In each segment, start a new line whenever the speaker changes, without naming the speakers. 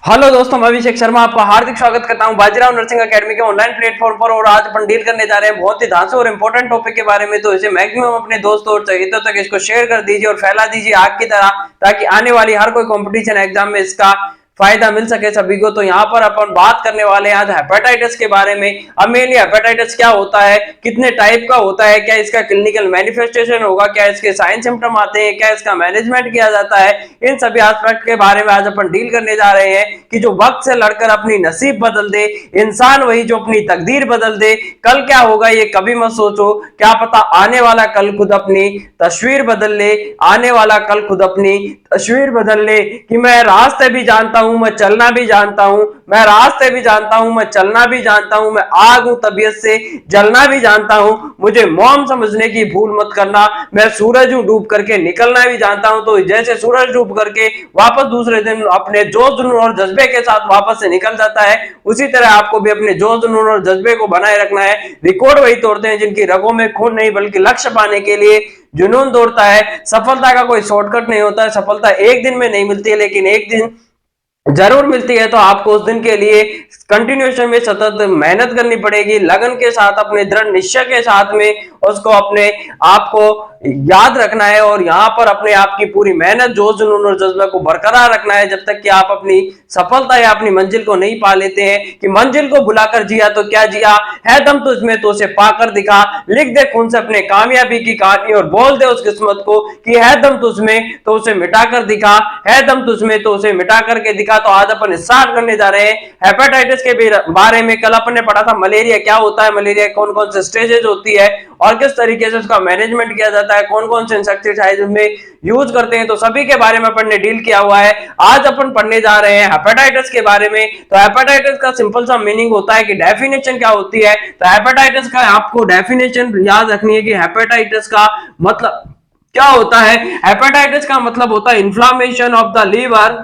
Hello दोस्तों, मैं अभिषेक शर्मा आपका हार्दिक स्वागत करता हूं बाजीराव नर्सिंग एकेडमी के ऑनलाइन प्लेटफॉर्म पर। और आज अपन डील करने जा रहे हैं बहुत ही धांसू और इंपॉर्टेंट टॉपिक के बारे में। तो इसे मैक्सिमम अपने दोस्तों और चहेतों तक इसको शेयर कर दीजिए और फैला दीजिए आग की तरह, ताकि आने वाली हर कोई कंपटीशन एग्जाम में इसका फायदा मिल सके सभी को। तो यहाँ पर अपन बात करने वाले हैं आज हेपेटाइटिस के बारे में। अब मेनली हेपेटाइटिस क्या होता है, कितने टाइप का होता है, क्या इसका क्लिनिकल मैनिफेस्टेशन होगा, क्या इसके साइन सिम्टम आते हैं, क्या इसका मैनेजमेंट किया जाता है, इन सभी एस्पेक्ट के बारे में आज अपन डील करने जा रहे हैं। कि जो वक्त से लड़कर अपनी नसीब बदल दे इंसान, वही जो अपनी तकदीर बदल दे। कल क्या होगा ये कभी मत सोचो, क्या पता आने वाला कल खुद अपनी तस्वीर बदल ले। आने वाला कल खुद अपनी तस्वीर बदल ले। कि मैं रास्ते भी जानता हूं, मैं चलना भी जानता हूं, मैं रास्ते भी जानता हूं, मैं चलना भी जानता हूं, मैं आग हूं तबीयत से जलना भी जानता हूं, मुझे मौम समझने की भूल मत करना, मैं सूरज हूं डूब करके निकलना भी जानता हूं। तो जैसे सूरज डूब करके वापस दूसरे दिन अपने जोश जुनून और जज्बे के साथ वापस से निकल जाता है, उसी तरह आपको भी अपने जोश जुनून और जज्बे को बनाए रखना है। रिकॉर्ड वही तोड़ते हैं जिनकी रगों में खून नहीं बल्कि लक्ष्य पाने के लिए जुनून दौड़ता है। सफलता का कोई शॉर्टकट नहीं होता है, सफलता एक दिन में नहीं मिलती है, लेकिन एक दिन जरूर मिलती है। तो आपको उस दिन के लिए कंटिन्यूएशन में सतत मेहनत करनी पड़ेगी, लगन के साथ, अपने दृढ़ निश्चय के साथ में उसको अपने आप को याद रखना है। और यहाँ पर अपने आप की पूरी मेहनत, जोश जुनून और जज्बे को बरकरार रखना है, जब तक कि आप अपनी सफलता या अपनी मंजिल को नहीं पा लेते हैं। कि मंजिल को बुलाकर जिया तो क्या जिया, है दम तुझमें तो उसे पाकर दिखा, लिख दे खून से अपने कामयाबी की कहानी और बोल दे उस किस्मत को कि है दम तुझमें तो उसे मिटाकर दिखा, है दम तुझमें तो उसे मिटा करके दिखा। तो आज अपन स्टार्ट करने जा रहे हैं हेपेटाइटिस के बारे में। कल अपन ने पढ़ा था मलेरिया क्या होता है, मलेरिया कौन कौन से स्टेजेस होती है और किस तरीके से उसका मैनेजमेंट किया जाता है, कौन कौन से इंसेक्टिसाइड में यूज करते हैं, तो सभी के बारे में अपन ने डील किया हुआ है। आज अपन पढ़ने जा रहे हैं हेपेटाइटिस के बारे में। तो हेपेटाइटिस का सिंपल सा मीनिंग होता है कि डेफिनेशन क्या होती है। तो हेपेटाइटिस का आपको डेफिनेशन याद रखनी है कि हेपेटाइटिस का मतलब क्या होता है। हेपेटाइटिस का मतलब होता है inflammation of the liver,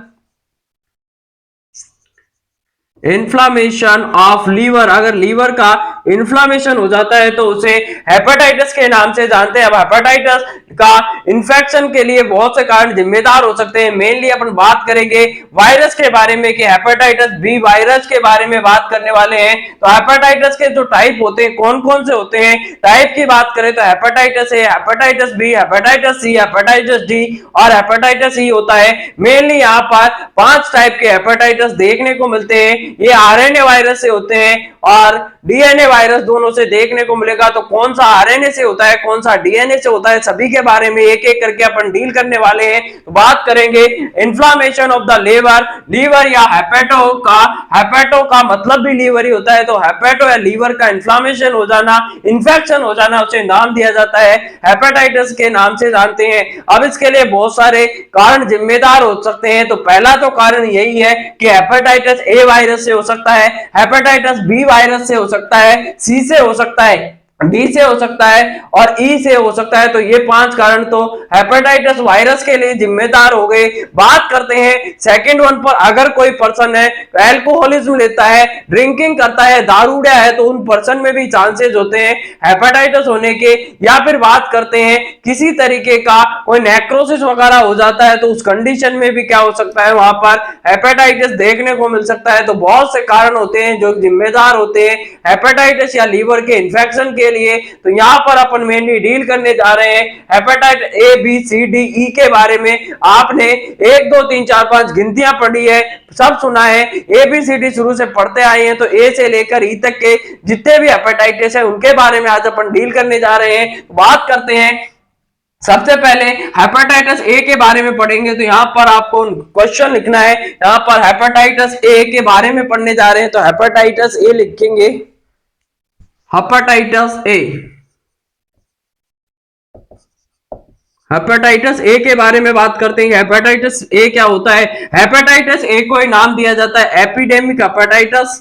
inflammation of liver. अगर लीवर का इन्फ्लामेशन हो जाता है तो उसे हेपेटाइटिस के नाम से जानते हैं। अब हेपेटाइटिस का इन्फेक्शन के लिए बहुत से कारण जिम्मेदार हो सकते हैं। मेनली अपन बात करेंगे वायरस के बारे में कि हेपेटाइटिस बी वायरस के बारे में बात करने वाले हैं। तो हेपेटाइटिस के जो टाइप होते हैं कौन कौन से होते हैं, टाइप की बात करें तो hepatitis A, hepatitis B, hepatitis C, hepatitis D और हेपेटाइटिस ई होता है। मेनली यहाँ पर 5 टाइप के हेपेटाइटिस देखने को मिलते हैं। ये आरएनए वायरस से होते हैं और डीएनए वायरस दोनों से देखने को मिलेगा। तो कौन सा आरएनए से होता है, कौन सा डीएनए से होता है, सभी के बारे में एक एक करके अपन डील करने वाले हैं। तो बात करेंगे inflammation of the liver. Liver या हेपेटो का मतलब भी लीवर ही होता है। तो हेपेटो या लीवर का इन्फ्लामेशन हो जाना, इन्फेक्शन हो जाना, उसे नाम दिया जाता है हेपेटाइटिस के नाम से जानते हैं। अब इसके लिए बहुत सारे कारण जिम्मेदार हो सकते हैं। तो पहला तो कारण यही है कि हेपेटाइटिस ए वायरस से हो सकता है, हेपेटाइटिस बी वायरस से हो सकता है, सी से हो सकता है, डी से हो सकता है और ई से हो सकता है। तो ये 5 कारण तो हेपेटाइटिस वायरस के लिए जिम्मेदार हो गए। बात करते हैं सेकंड वन पर। अगर कोई पर्सन है अल्कोहलिज्म लेता है, ड्रिंकिंग करता है, दारूडिया है, तो उन पर्सन में भी चांसेस होते हैं हेपेटाइटिस होने के। या फिर बात करते हैं किसी तरीके का कोई नेक्रोसिस वगैरह हो जाता है, तो उस कंडीशन में भी क्या हो सकता है, वहां पर हेपेटाइटिस देखने को मिल सकता है। तो बहुत से कारण होते हैं जो जिम्मेदार होते हैं हेपेटाइटिस या लीवर के इन्फेक्शन के लिए। तो यहाँ पर अपन मेनली डील करने जा रहे हैं hepatitis A B C D E के बारे में। आपने 1 2 3 4 5 गिनतियां पढ़ी है, सब सुना है, ए बी सी डी शुरू से पढ़ते आए हैं। तो ए से लेकर ई तक के जितने भी हेपेटाइटिस है उनके बारे में आज अपन डील करने जा रहे हैं। बात करते हैं, सबसे पहले हेपेटाइटिस ए के बारे में पढ़ेंगे। तो यहां पर आपको क्वेश्चन लिखना है, यहां पर हेपेटाइटिस ए के बारे में पढ़ने जा रहे हैं। तो हेपेटाइटिस ए लिखेंगे, हेपेटाइटिस ए। हेपेटाइटिस ए के बारे में बात करते हैं। हेपेटाइटिस ए क्या होता है। हेपेटाइटिस ए को नाम दिया जाता है एपिडेमिक हेपेटाइटिस,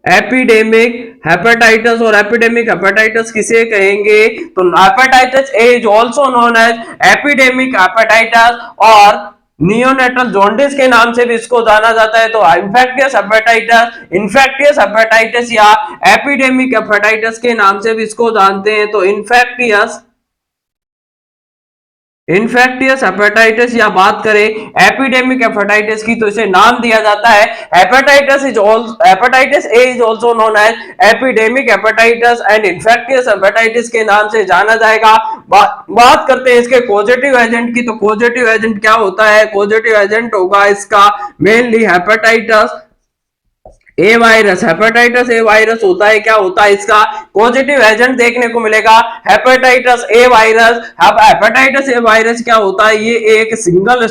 एपिडेमिक हेपेटाइटिस। और एपिडेमिक हेपेटाइटिस किसे कहेंगे, तो hepatitis A is also known as epidemic hepatitis और नियोनेटल जॉन्डिस के नाम से भी इसको जाना जाता है। तो इन्फेक्टियस हेपेटाइटिस या एपिडेमिक हेपेटाइटिस के नाम से भी इसको जानते हैं। तो इन्फेक्टियस इन्फेक्टियस हेपेटाइटिस या बात करें एपिडेमिक हेपेटाइटिस की, तो इसे नाम दिया जाता है hepatitis A is also known as epidemic hepatitis and infectious hepatitis के नाम से जाना जाएगा। बात करते हैं इसके पॉजिटिव एजेंट की, तो पॉजिटिव एजेंट क्या होता है? पॉजिटिव एजेंट होगा इसका mainly hepatitis A virus. Hepatitis A virus होता है, क्या होता है इसका पॉजिटिव एजेंट देखने को मिलेगा hepatitis A virus. Hepatitis A virus क्या होता है? ये एक सिंगल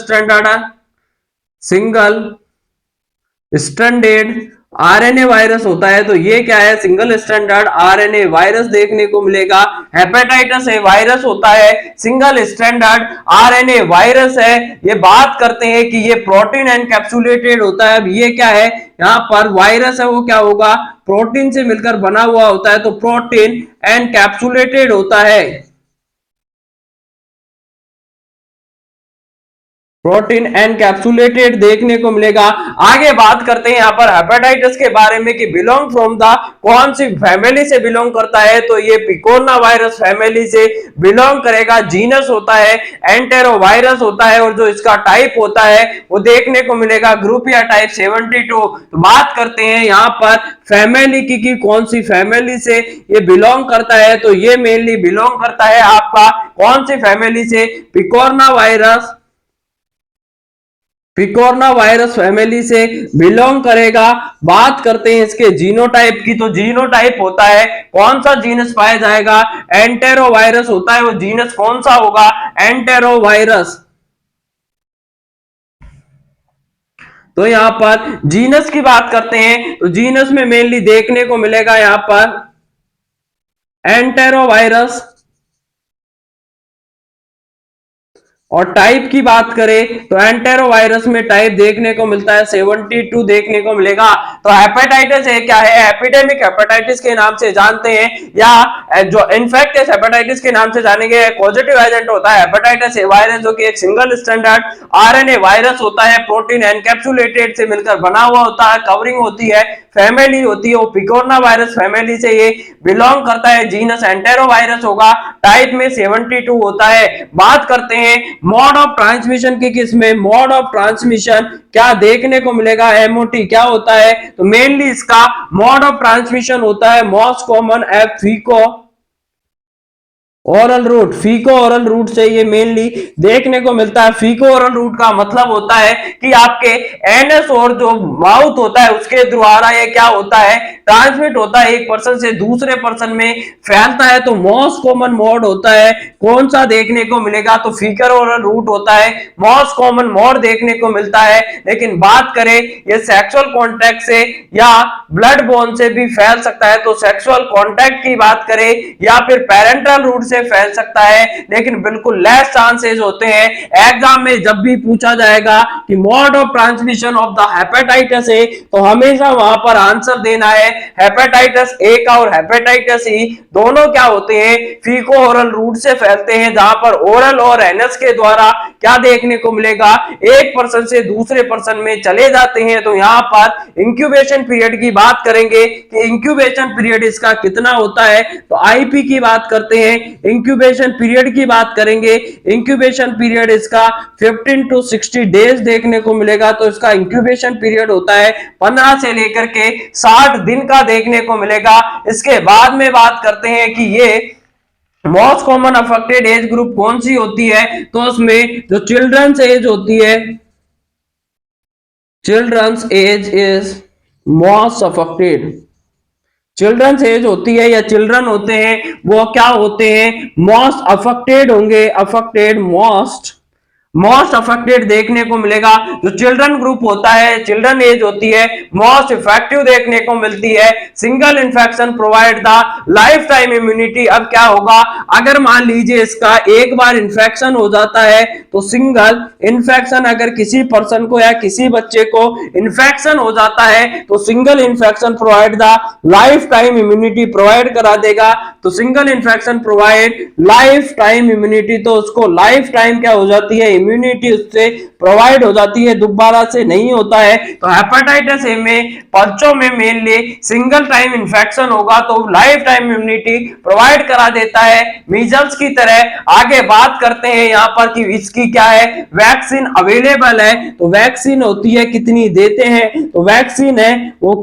स्टैंडर्ड आरएनए वायरस होता है। तो ये क्या है? सिंगल स्टैंडर्ड आरएनए वायरस देखने को मिलेगा। हेपेटाइटिस ए वायरस होता है सिंगल स्टैंडर्ड आरएनए वायरस है। ये बात करते हैं कि ये प्रोटीन एनकैप्सुलेटेड होता है। अब ये क्या है? यहाँ पर वायरस है वो क्या होगा? प्रोटीन से मिलकर बना हुआ होता है, तो प्रोटीन एनकैप्सुलेटेड होता है। प्रोटीन एनकैप्सुलेटेड देखने को मिलेगा। आगे बात करते हैं यहाँ पर हेपेटाइटिस के बारे में कि बिलोंग फ्रॉम द कौन सी फैमिली से बिलोंग करता है? तो ये पिकोना वायरस फैमिली से बिलोंग करेगा। जीनस होता है एंटेरोवायरस होता है, और जो इसका टाइप होता है वो देखने को मिलेगा ग्रुप या टाइप 72। तो बात करते हैं यहाँ पर फैमिली की कौन सी फैमिली से ये बिलोंग करता है? तो ये मेनली बिलोंग करता है आपका कौन सी फैमिली से? पिकोरना वायरस फैमिली से बिलोंग करेगा। बात करते हैं इसके जीनोटाइप की, तो जीनोटाइप होता है कौन सा जीनस पाया जाएगा? एंटेरोवायरस होता है। वो जीनस कौन सा होगा? एंटेरोवायरस। तो यहां पर जीनस की बात करते हैं, तो जीनस में मेनली देखने को मिलेगा यहां पर एंटेरोवायरस। और टाइप की बात करें तो एंटेरोवायरस में टाइप देखने को मिलता है 72 देखने को मिलेगा। तो हेपेटाइटिस ए क्या है? एपिडेमिक हेपेटाइटिस के नाम से जानते हैं, या जो इन्फेक्टियस हेपेटाइटिस के नाम से जानेंगे। पॉजिटिव एजेंट होता है हेपेटाइटिस ए वायरस, जो कि एक सिंगल स्टैंडर्ड आरएनए वायरस होता है। प्रोटीन एनकैप्सुलेटेड से मिलकर बना हुआ होता है, कवरिंग होती है, फैमिली होती है वो पिकोरना वायरस फैमिली से ये बिलोंग करता है। जीनस एंटेरोवायरस होगा, टाइप में 72 होता है। बात करते हैं मोड ऑफ ट्रांसमिशन की, किसमें मोड ऑफ ट्रांसमिशन क्या देखने को मिलेगा? एमओटी क्या होता है? तो मेनली इसका मोड ऑफ ट्रांसमिशन होता है मोस्ट कॉमन एफ faeco oral route. Faeco oral route से ये मेनली देखने को मिलता है। फीको ओरल रूट का मतलब होता है कि आपके एनएस और जो माउथ होता है उसके द्वारा ये क्या होता है? ट्रांसमिट होता है, एक पर्सन से दूसरे पर्सन में फैलता है। तो मोस्ट कॉमन मोड होता है कौन सा देखने को मिलेगा? तो फीकर ओरल रूट होता है मोस्ट कॉमन मोड देखने को मिलता है। लेकिन बात करें ये सेक्सुअल कॉन्टैक्ट से या ब्लड बोन से भी फैल सकता है। तो सेक्सुअल कॉन्टैक्ट की बात करें या फिर पेरेंटल रूट से फैल सकता है, लेकिन बिल्कुल लेस चांसेस होते हैं। एग्जाम में जब भी पूछा जाएगा कि mode of transmission of the hepatitis A, तो हमेशा वहां पर आंसर देना है हेपेटाइटिस ए का। और हेपेटाइटिस ई दोनों क्या होते हैं? फीको ओरल रूट से फैलते हैं, जहां पर ओरल और एनएस के द्वारा क्या देखने को मिलेगा? एक पर्सन से दूसरे पर्सन में चले जाते हैं। तो यहां पर इंक्यूबेशन पीरियड की बात करेंगे कि इंक्यूबेशन पीरियड इसका कितना होता है? तो आईपी की बात करते हैं, इंक्यूबेशन पीरियड की बात करेंगे। इंक्यूबेशन पीरियड इसका 15 to 60 डेज देखने को मिलेगा। तो इसका इंक्यूबेशन पीरियड होता है 15 से लेकर के 60 दिन का देखने को मिलेगा। इसके बाद में बात करते हैं कि ये most common affected age group कौन सी होती है? तो उसमें जो चिल्ड्रंस एज होती है, childrens age is most affected. Childrens age होती है या चिल्ड्रन होते हैं वो क्या होते हैं? मोस्ट अफेक्टेड होंगे। अफेक्टेड मोस्ट अफेक्टेड देखने को मिलेगा। जो चिल्ड्रन ग्रुप होता है, चिल्ड्रन एज होती है, मोस्ट इफेक्टिव देखने को मिलती है। Single infection provide the life time immunity. अब क्या होगा अगर मान लीजिए इसका एक बार इन्फेक्शन हो जाता है, तो सिंगल इन्फेक्शन अगर किसी पर्सन को या किसी बच्चे को इन्फेक्शन हो जाता है, तो single infection provide the life time immunity provide करा देगा। तो single infection provide life time immunity, तो उसको लाइफ टाइम क्या हो जाती है, इम्यूनिटी उससे प्रोवाइड हो जाती है, दोबारा से नहीं होता है। तो हेपेटाइटिस ए में बच्चों में मेनली सिंगल टाइम इन्फेक्शन होगा तो लाइफ टाइम इम्यूनिटी प्रोवाइड करा देता है, मीजल्स की तरह। आगे बात करते हैं यहाँ पर कि इसकी क्या है, वैक्सीन अवेलेबल है। तो वैक्सीन होती है, कितनी देते हैं, तो वैक्सीन है वो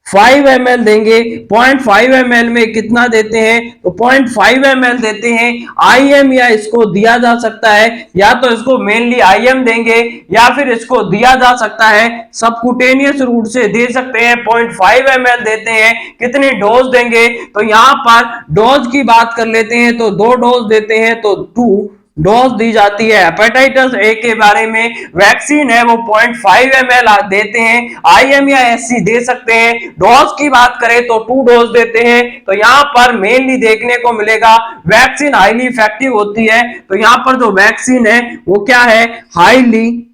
0.5 ml देंगे। 0.5 ml में कितना देते हैं, तो 0.5 ml देते हैं। IM या इसको दिया जा सकता है, या तो इसको मेनली IM देंगे या फिर इसको दिया जा सकता है सबकुटेनियस रूट से दे सकते हैं। 0.5 ml देते हैं। कितनी डोज देंगे, तो यहां पर डोज की बात कर लेते हैं, तो 2 डोज देते हैं, तो 2 डोज दी जाती है। हेपेटाइटिस ए के बारे में वैक्सीन है वो 0.5 ml देते हैं। IM या SC दे सकते हैं। डोज की बात करें तो 2 डोज देते हैं। तो यहां पर मेनली देखने को मिलेगा वैक्सीन हाईली इफेक्टिव होती है। तो यहां पर जो वैक्सीन है वो क्या है, हाईली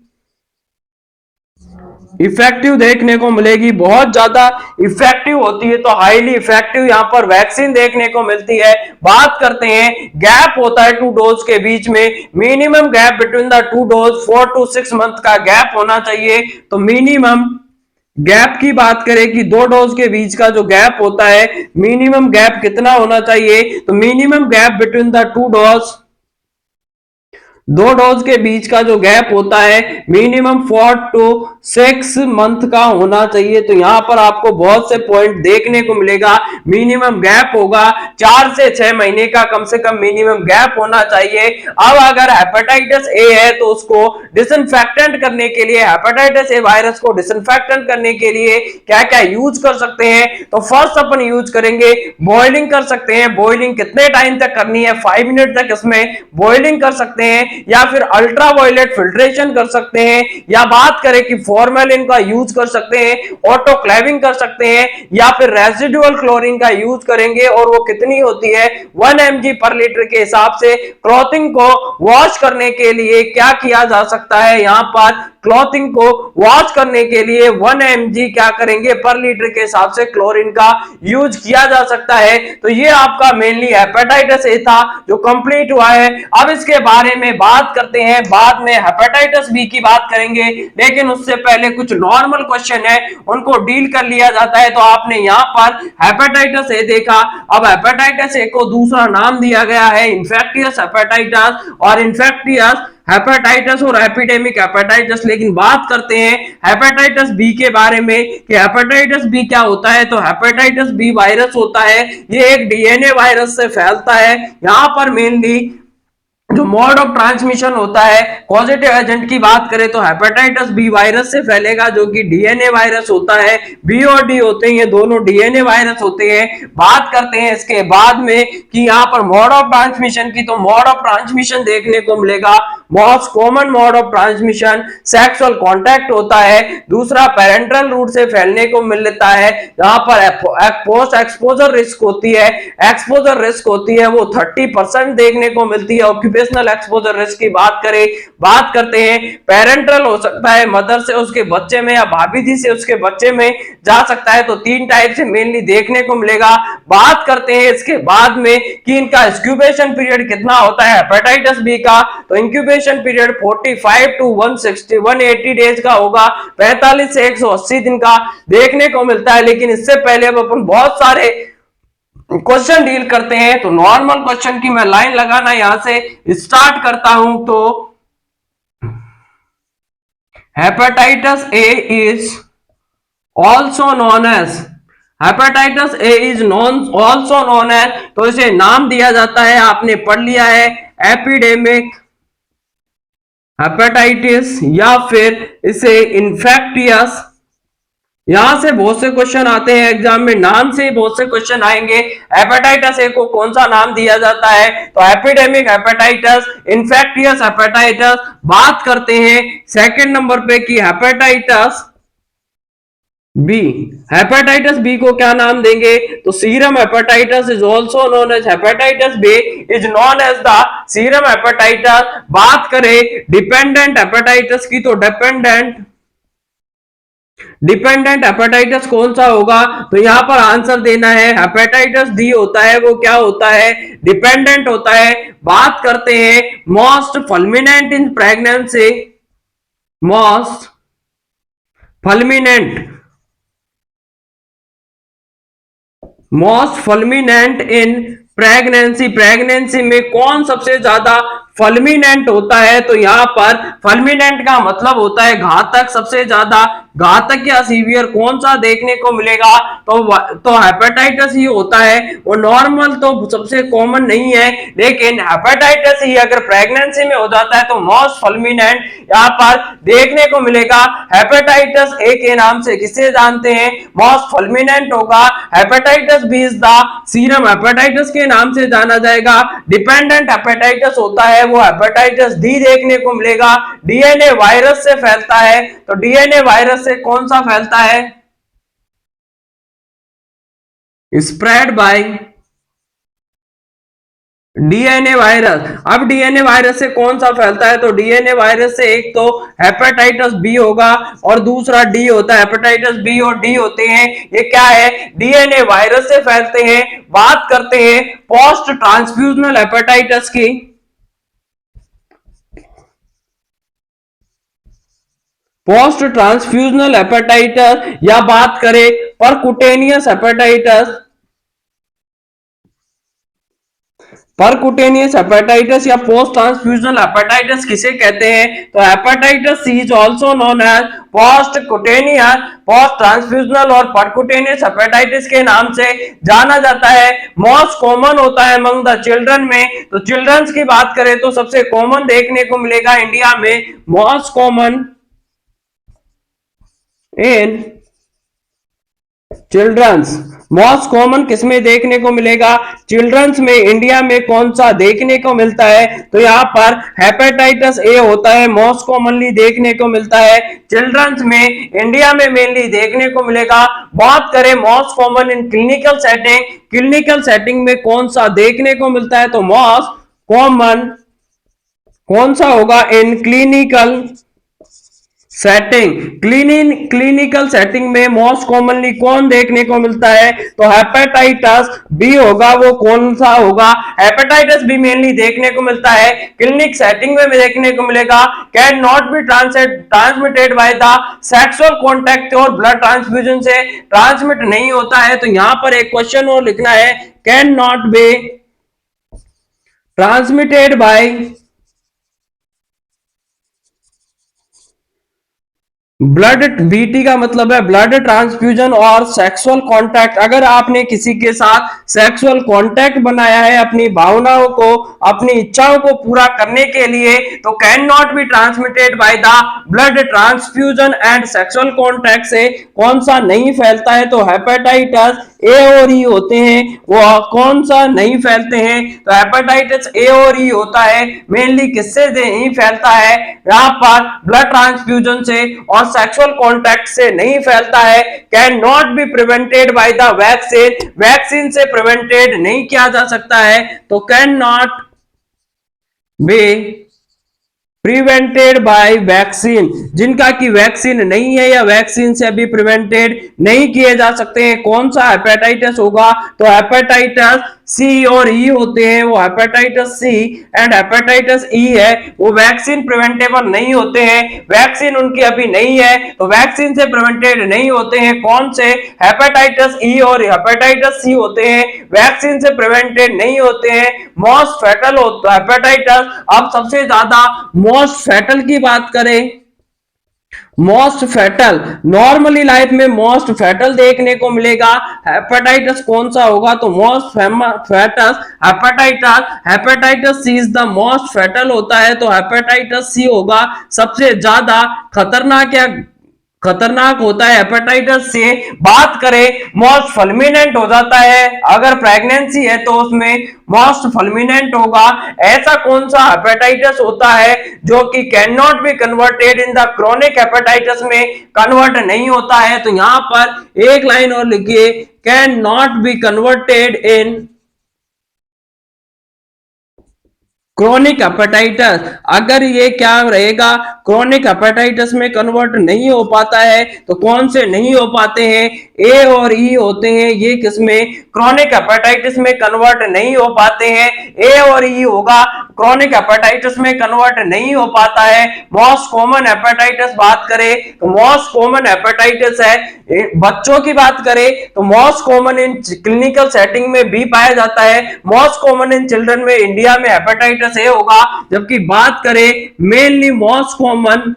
इफेक्टिव देखने को मिलेगी, बहुत ज्यादा इफेक्टिव होती है। तो हाईली इफेक्टिव यहां पर वैक्सीन देखने को मिलती है। बात करते हैं, गैप होता है 2 डोज के बीच में, minimum gap between the 2 dose 4 to 6 month का गैप होना चाहिए। तो मिनिमम गैप की बात करें कि 2 डोज के बीच का जो गैप होता है, मिनिमम गैप कितना होना चाहिए, तो minimum gap between the 2 dose, 2 dose के बीच का जो गैप होता है मिनिमम 4 to 6 मंथ का होना चाहिए। तो यहां पर आपको बहुत से पॉइंट देखने को मिलेगा। मिनिमम गैप होगा 4 से 6 महीने का, कम से कम मिनिमम गैप होना चाहिए। अब अगर हेपेटाइटिस ए है तो उसको डिसइंफेक्टेंट करने के लिए, हेपेटाइटिस ए वायरस को डिसइंफेक्टेंट करने के लिए क्या क्या यूज कर सकते हैं, तो फर्स्ट अपन यूज करेंगे बॉइलिंग कर सकते हैं। बॉइलिंग कितने टाइम तक करनी है, 5 मिनट तक इसमें बॉइलिंग कर सकते हैं, या फिर अल्ट्रा वायलेट फिल्ट्रेशन कर सकते हैं, या बात करें कि फॉर्मेलिन का यूज कर सकते हैं, ऑटोक्लेविंग कर सकते हैं, या फिर रेसिडुअल क्लोरीन का यूज करेंगे। और वो कितनी होती है, 1 mg पर लीटर के हिसाब से। क्लॉथिंग को वॉश करने के लिए क्या किया जा सकता है, यहां पर क्लॉथिंग को वॉश करने के लिए 1 mg क्या करेंगे, पर लीटर के हिसाब से क्लोरीन का यूज किया जा सकता है। तो ये आपका मेनली हेपेटाइटिस ए था जो कंप्लीट हुआ है। अब इसके बारे में बात करते हैं, बाद में हेपेटाइटिस बी की बात करेंगे, लेकिन उससे पहले कुछ नॉर्मल क्वेश्चन है उनको डील कर लिया जाता है। तो आपने यहाँ पर हेपेटाइटिस ए देखा, अब हेपेटाइटिस ए को दूसरा नाम दिया गया है इन्फेक्टियस हेपेटाइटिस और इन्फेक्टियस हेपेटाइटिस और एपिडेमिक हेपेटाइटिस। लेकिन बात करते हैं हेपेटाइटिस बी के बारे में कि हेपेटाइटिस बी क्या होता है। तो हेपेटाइटिस बी वायरस होता है, ये एक डीएनए वायरस से फैलता है। यहां पर मेनली जो मोड ऑफ ट्रांसमिशन होता है, पॉजिटिव एजेंट की बात करें तो हेपेटाइटिस बी वायरस से फैलेगा जो कि डीएनए वायरस होता है। बी और डी होते हैं, ये दोनों डीएनए वायरस होते हैं। बात करते हैं इसके बाद में कि यहाँ पर मोड ऑफ ट्रांसमिशन की, तो मोड ऑफ ट्रांसमिशन देखने को मिलेगा, most common mode of transmission sexual contact होता है। दूसरा पेरेंटल रूट से फैलने को मिलता है, जहां पर पोस्ट एक्सपोजर रिस्क होती है, एक्सपोजर रिस्क होती है वो 30% देखने को मिलती है। ऑक्यूपेशनल एक्सपोजर रिस्क की बात करते हैं, पेरेंटल हो सकता है मदर से उसके बच्चे में या भाभी जी से उसके बच्चे में जा सकता है। तो 3 टाइप से मेनली देखने को मिलेगा। बात करते हैं इसके बाद में कि इनका इंक्यूबेशन पीरियड कितना होता है हेपेटाइटिस बी का, तो इंक्यूबेशन पीरियड 45 to 180 डेज का होगा, 45 से 180 दिन का देखने को मिलता है। लेकिन इससे पहले अब अपन बहुत सारे क्वेश्चन डील करते हैं। तो नॉर्मल क्वेश्चन की मैं लाइन लगाना यहां से स्टार्ट करता हूं। तो hepatitis A is also known as, hepatitis A is also known as, तो इसे नाम दिया जाता है, आपने पढ़ लिया है, एपिडेमिक हेपेटाइटिस या फिर इसे इन्फेक्टियस। यहां से बहुत से क्वेश्चन आते हैं एग्जाम में, नाम से बहुत से क्वेश्चन आएंगे। हेपेटाइटिस ए को कौन सा नाम दिया जाता है, तो एपिडेमिक हेपेटाइटिस, इन्फेक्टियस हेपेटाइटिस। बात करते हैं सेकंड नंबर पे कि हेपेटाइटिस बी, हेपेटाइटिस बी को क्या नाम देंगे, तो serum hepatitis is also known as hepatitis B is known as the serum hepatitis. बात करें डिपेंडेंट हेपेटाइटिस की, तो डिपेंडेंट डिपेंडेंट हेपेटाइटिस कौन सा होगा? तो यहां पर आंसर देना है हेपेटाइटिस डी होता है। वो क्या होता है? डिपेंडेंट होता है। बात करते हैं most fulminant in pregnancy. Most fulminant, most fulminant in pregnancy, pregnancy में कौन सबसे ज्यादा फुलमिनेंट होता है? तो यहां पर फुलमिनेंट का मतलब होता है घातक, सबसे ज्यादा घातक या सीवियर कौन सा देखने को मिलेगा? तो हेपेटाइटिस ही होता है। वो नॉर्मल तो सबसे कॉमन नहीं है, लेकिन हेपेटाइटिस ही अगर प्रेगनेंसी में हो जाता है तो मोस्ट फुलमिनेंट यहाँ पर देखने को मिलेगा। हेपेटाइटिस ए के नाम से किसे जानते हैं? मोस्ट फुलमिनेंट होगा। Hepatitis B is the serum hepatitis के नाम से जाना जाएगा। डिपेंडेंट हेपेटाइटिस होता है वो हेपेटाइटिस डी देखने को मिलेगा। डीएनए वायरस से फैलता है। तो डीएनए वायरस से कौन सा फैलता है? Spread by DNA virus. अब डीएनए वायरस से कौन सा फैलता है? तो डीएनए वायरस से एक तो हेपेटाइटिस बी होगा और दूसरा डी होता है। हेपेटाइटिस बी और डी होते हैं, ये क्या है? डीएनए वायरस से फैलते हैं। बात करते हैं पोस्ट ट्रांसफ्यूजनल हेपेटाइटिस की। पोस्ट ट्रांसफ्यूजनल हेपेटाइटिस या बात करें परकुटेनियस हेपेटाइटिस। परकुटेनियस हेपेटाइटिस या पोस्ट ट्रांसफ्यूजनल हेपेटाइटिस किसे कहते हैं? तो hepatitis C is also known as post cutaneous, post transfusional और परकुटेनियस हेपेटाइटिस के नाम से जाना जाता है। मोस्ट कॉमन होता है अमंग द चिल्ड्रन में। तो चिल्ड्रंस की बात करें तो सबसे कॉमन देखने को मिलेगा इंडिया में। Most common in childrens, most common किसमें देखने को मिलेगा? चिल्ड्रंस में। इंडिया में कौन सा देखने को मिलता है? तो यहाँ पर हेपेटाइटिस ए होता है, मोस्ट कॉमनली देखने को मिलता है चिल्ड्रंस में। इंडिया में मेनली देखने को मिलेगा। बात करें most common in clinical setting, clinical setting में कौन सा देखने को मिलता है? तो मोस्ट कॉमन कौन सा होगा इन क्लिनिकल सेटिंग? क्लिनिकल सेटिंग में मोस्ट कॉमनली कौन देखने को मिलता है? तो हेपेटाइटिस बी होगा। वो कौन सा होगा? हेपेटाइटिस बी मेनली देखने को मिलता है क्लिनिक सेटिंग में देखने को मिलेगा। Can not be transmitted by the sexual contact और ब्लड ट्रांसफ्यूजन से ट्रांसमिट नहीं होता है। तो यहां पर एक क्वेश्चन और लिखना है, can not be transmitted by blood. BT का मतलब है ब्लड ट्रांसफ्यूजन और सेक्सुअल कांटेक्ट। अगर आपने किसी के साथ सेक्सुअल कांटेक्ट बनाया है अपनी भावनाओं को, अपनी इच्छाओं को पूरा करने के लिए, तो can not be transmitted by the blood transfusion and sexual contact से कौन सा नहीं फैलता है? तो हेपेटाइटिस ए और ई होते हैं। वो कौन सा नहीं फैलते हैं? तो हेपेटाइटिस ए और ई होता है मेनली किससे नहीं फैलता है? यहाँ पर ब्लड ट्रांसफ्यूजन से और सेक्सुअल कांटेक्ट से नहीं फैलता है। Can not be prevented by the vaccine, vaccine से प्रिवेंटेड नहीं किया जा सकता है। तो can not be prevented by vaccine, जिनका की वैक्सीन नहीं है या वैक्सीन से अभी प्रिवेंटेड नहीं किए जा सकते हैं, कौन सा हेपेटाइटिस होगा? तो हेपेटाइटिस सी और ई होते हैं। वो hepatitis C and hepatitis E है, वो वैक्सीन प्रिवेंटेबल नहीं होते हैं। वैक्सीन उनकी अभी नहीं है तो वैक्सीन से प्रिवेंटेड नहीं होते हैं। कौन से? हेपेटाइटिस ई और हेपेटाइटिस सी होते हैं, वैक्सीन से प्रिवेंटेड नहीं होते हैं। मोस्ट फैटल होता है हेपेटाइटिस। अब सबसे ज्यादा मोस्ट फैटल की बात करें, मोस्ट फैटल नॉर्मली लाइफ में मोस्ट फैटल देखने को मिलेगा हेपेटाइटिस कौन सा होगा? तो most fatal hepatitis, hepatitis C is the most fatal होता है। तो हेपेटाइटिस सी होगा सबसे ज्यादा खतरनाक या खतरनाक होता है हेपेटाइटिस से। बात करें मोस्ट फुलमिनेंट हो जाता है अगर प्रेगनेंसी है तो उसमें मोस्ट फुलमिनेंट होगा। ऐसा कौन सा हेपेटाइटिस होता है जो कि can not be converted in the chronic hepatitis में कन्वर्ट नहीं होता है? तो यहां पर एक लाइन और लिखिए, can not be converted in chronic hepatitis, अगर ये क्या रहेगा, क्रोनिक हेपेटाइटिस में कन्वर्ट नहीं हो पाता है तो कौन से नहीं हो पाते हैं, ए और ई होते हैं। ये किसमें, क्रोनिक हेपेटाइटिस में कन्वर्ट नहीं हो पाते हैं, ए और ई होगा। क्रोनिक हेपेटाइटिस में कन्वर्ट नहीं हो पाता है। मोस्ट कॉमन हेपेटाइटिस बात करें तो मोस्ट कॉमन हेपेटाइटिस है, बच्चों की बात करें तो most common in clinical setting में बी पाया जाता है। मोस्ट कॉमन इन चिल्ड्रन में इंडिया में हेपेटाइटिस ए होगा। जबकि बात करें mainly most common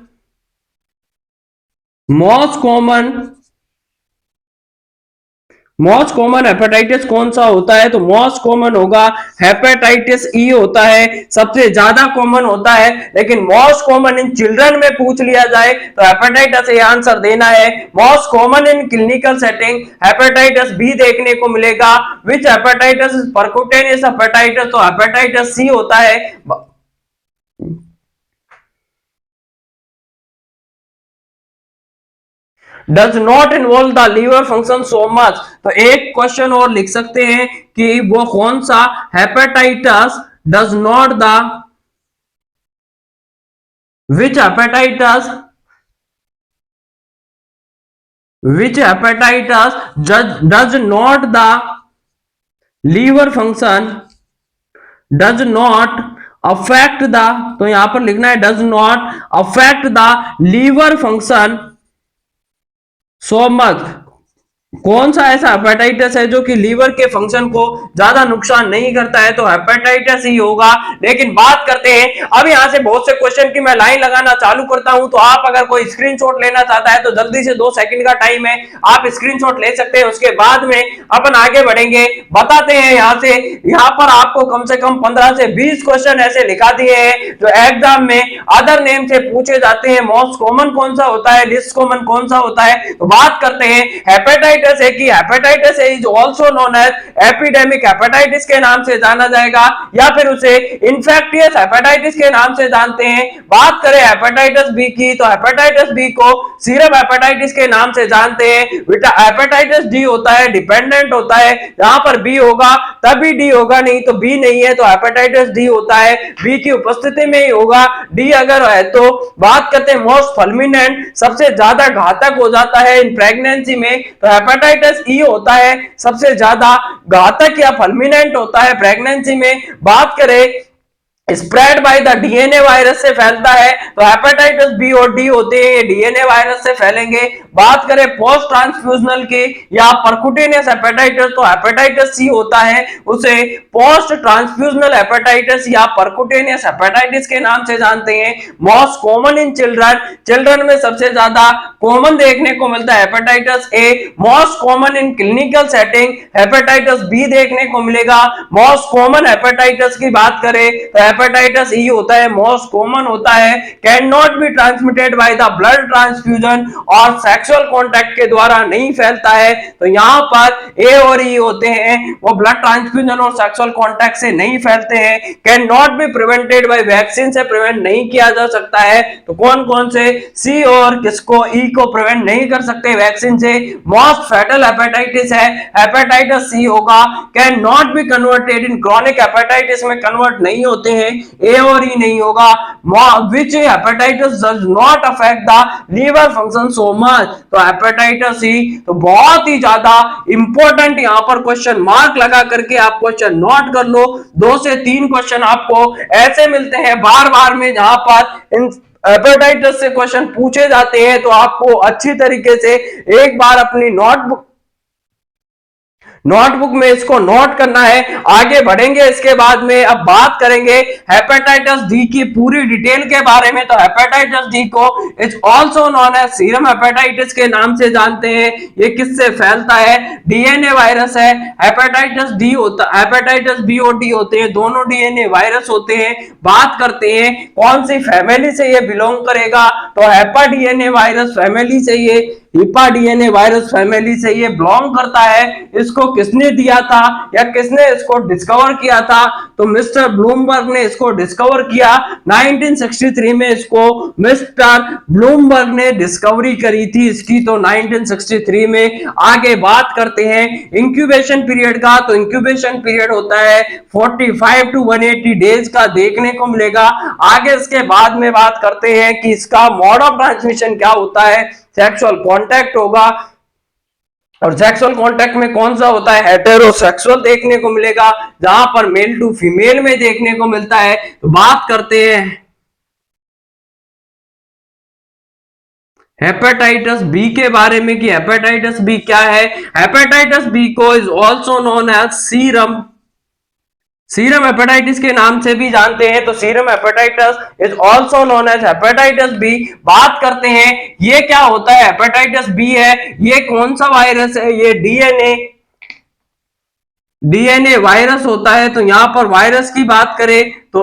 most common hepatitis कौन सा होता है, तो मोस्ट कॉमन होगा हेपेटाइटिस ई होता है, सबसे ज्यादा कॉमन होता है। लेकिन मोस्ट कॉमन इन चिल्ड्रन में पूछ लिया जाए तो हेपेटाइटिस ए आंसर देना है। Most common in clinical setting hepatitis B देखने को मिलेगा। विच हेपेटाइटिस परक्यूटेनियस हेपेटाइटिस, तो हेपेटाइटिस सी होता है। Does not involve the liver function so much, तो एक क्वेश्चन और लिख सकते हैं कि वो कौन सा hepatitis does not the which hepatitis does not the liver function does not affect the, तो यहां पर लिखना है does not affect the liver function so much. कौन सा ऐसा हेपेटाइटिस है जो कि लीवर के फंक्शन को ज्यादा नुकसान नहीं करता है, तो हेपेटाइटिस ही होगा। लेकिन बात करते हैं अब यहां से बहुत से क्वेश्चन की मैं लाइन लगाना चालू करता हूं, तो आप अगर कोई स्क्रीनशॉट लेना चाहता है तो जल्दी से 2 सेकंड का टाइम है, आप स्क्रीनशॉट ले सकते हैं। उसके बाद में अपन आगे बढ़ेंगे, बताते हैं यहां से। यहां पर आपको कम से कम 15 से 20 क्वेश्चन ऐसे लिखा दिए हैं जो एग्जाम में अदर नेम से पूछे जाते हैं। मोस्ट कॉमन कौन सा होता है, लिस्ट कॉमन कौन सा होता है, तो बात करते हैं हेपेटाइटिस है कि hepatitis is also known as epidemic hepatitis के नाम से जाना जाएगा, या फिर उसे इन्फेक्टियस हेपेटाइटिस के नाम से जानते हैं। बात करें हेपेटाइटिस बी की, तो हेपेटाइटिस बी को सीरम हेपेटाइटिस के नाम से जानते हैं। हेपेटाइटिस डी होता है डिपेंडेंट होता है, यहां पर बी होगा तभी डी होगा, नहीं तो बी नहीं है तो हेपेटाइटिस डी होता है, बी की उपस्थिति में ही होगा। डी अगर है तो बात करते हैं मोस्ट फल्मिनेंट, सबसे ज्यादा घातक हो जाता है इन प्रेगनेंसी में, तो हेपेटाइटिस ई होता है सबसे ज्यादा घातक या फल्मिनेंट होता है प्रेगनेंसी में। बात करें spread by the DNA virus से फैलता है, तो हेपेटाइटिस बी और डी होते हैं, ये डीएनए वायरस से फैलेंगे। बात करें पोस्ट ट्रांसफ्यूजनल की या परक्यूटेनियस हेपेटाइटिस, तो हेपेटाइटिस सी होता है, उसे पोस्ट ट्रांसफ्यूजनल हेपेटाइटिस या परक्यूटेनियस हेपेटाइटिस के नाम से जानते हैं। मोस्ट कॉमन इन चिल्ड्रन में सबसे ज्यादा कॉमन देखने को मिलता है hepatitis A. Most common in clinical setting hepatitis B देखने को मिलेगा। मोस्ट कॉमन हेपेटाइटिस की बात करें तो हेपेटाइटिस ई होता है, मोस्ट कॉमन होता है, can not be transmitted by the blood transfusion और सेक्सुअल कांटेक्ट के द्वारा नहीं फैलता है। तो यहां पर ए और ई होते हैं वो ब्लड ट्रांसफ्यूजन और सेक्सुअल कांटेक्ट से नहीं फैलते हैं। Can not be prevented by vaccine से प्रिवेंट नहीं किया जा सकता है, तो कौन कौन से, सी और किसको, ई को प्रिवेंट नहीं कर सकते वैक्सीन से। मोस्ट फैटल हेपेटाइटिस है, हेपेटाइटिस सी होगा। Can not be converted in chronic hepatitis में कन्वर्ट नहीं होते हैं, ए और ई नहीं होगा। Which hepatitis does not affect the liver function so much, तो हेपेटाइटिस सी। तो बहुत ही ज्यादा इंपॉर्टेंट यहां पर क्वेश्चन मार्क लगा करके आप क्वेश्चन नोट कर लो। 2 से 3 क्वेश्चन आपको ऐसे मिलते हैं बार बार में जहां पर इन हेपेटाइटिस से क्वेश्चन पूछे जाते हैं, तो आपको अच्छी तरीके से एक बार अपनी नोटबुक में इसको नोट करना है। आगे बढ़ेंगे इसके बाद में, अब बात करेंगे हेपेटाइटिस डी की पूरी डिटेल के बारे में। तो हेपेटाइटिस डी को is also known as serum hepatitis के नाम से जानते हैं। ये किससे फैलता है, डीएनए वायरस है। हेपेटाइटिस डी होता, हेपेटाइटिस बी और डी होते हैं, दोनों डीएनए वायरस होते हैं। बात करते हैं कौन सी फैमिली से ये बिलोंग करेगा, तो हेपा डीएनए वायरस फैमिली से ये हीपा डीएनए वायरस फैमिली से ये बिलोंग करता है। इसको किसने दिया था या किसने इसको डिस्कवर किया था? तो मिस्टर ब्लूमबर्ग ने इसको डिस्कवर किया 1963 में। इसको मिस्टर ब्लूमबर्ग ने डिस्कवरी करी थी इसकी, तो 1963 में। आगे बात करते हैं इंक्यूबेशन पीरियड का, तो इंक्यूबेशन पीरियड होता है 45 टू 180 डेज का देखने को मिलेगा। आगे इसके बाद में बात करते हैं कि इसका मोड ऑफ ट्रांसमिशन क्या होता है। सेक्सुअल कांटेक्ट होगा, और सेक्सुअल कांटेक्ट में कौन सा होता है? हेटेरोसेक्सुअल देखने को मिलेगा, जहां पर मेल टू फीमेल में देखने को मिलता है। तो बात करते हैं हेपेटाइटिस बी के बारे में कि हेपेटाइटिस बी क्या है। हेपेटाइटिस बी को is also known as serum serum hepatitis के नाम से भी जानते हैं। तो serum hepatitis is also known as hepatitis B. बात करते हैं ये क्या होता है। हेपेटाइटिस बी है, ये कौन सा वायरस है? ये डीएनए वायरस होता है। तो यहां पर वायरस की बात करें तो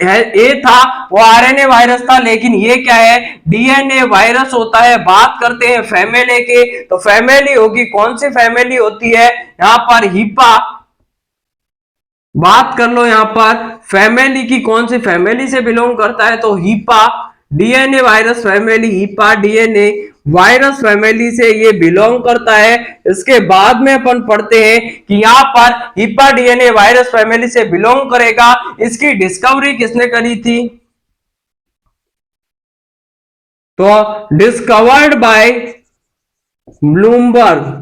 ए था वो आरएनए वायरस था, लेकिन ये क्या है? डीएनए वायरस होता है। बात करते हैं फैमिली के, तो फैमिली होगी, कौन सी फैमिली होती है? यहां पर हीपा। बात कर लो यहां पर फैमिली की, कौन सी फैमिली से बिलोंग करता है? तो HEPA DNA virus family, HEPA DNA virus family से ये बिलोंग करता है। इसके बाद में अपन पढ़ते हैं कि यहां पर हीपा डीएनए वायरस फैमिली से बिलोंग करेगा। इसकी डिस्कवरी किसने करी थी? तो डिस्कवर्ड बाय ब्लूमबर्ग।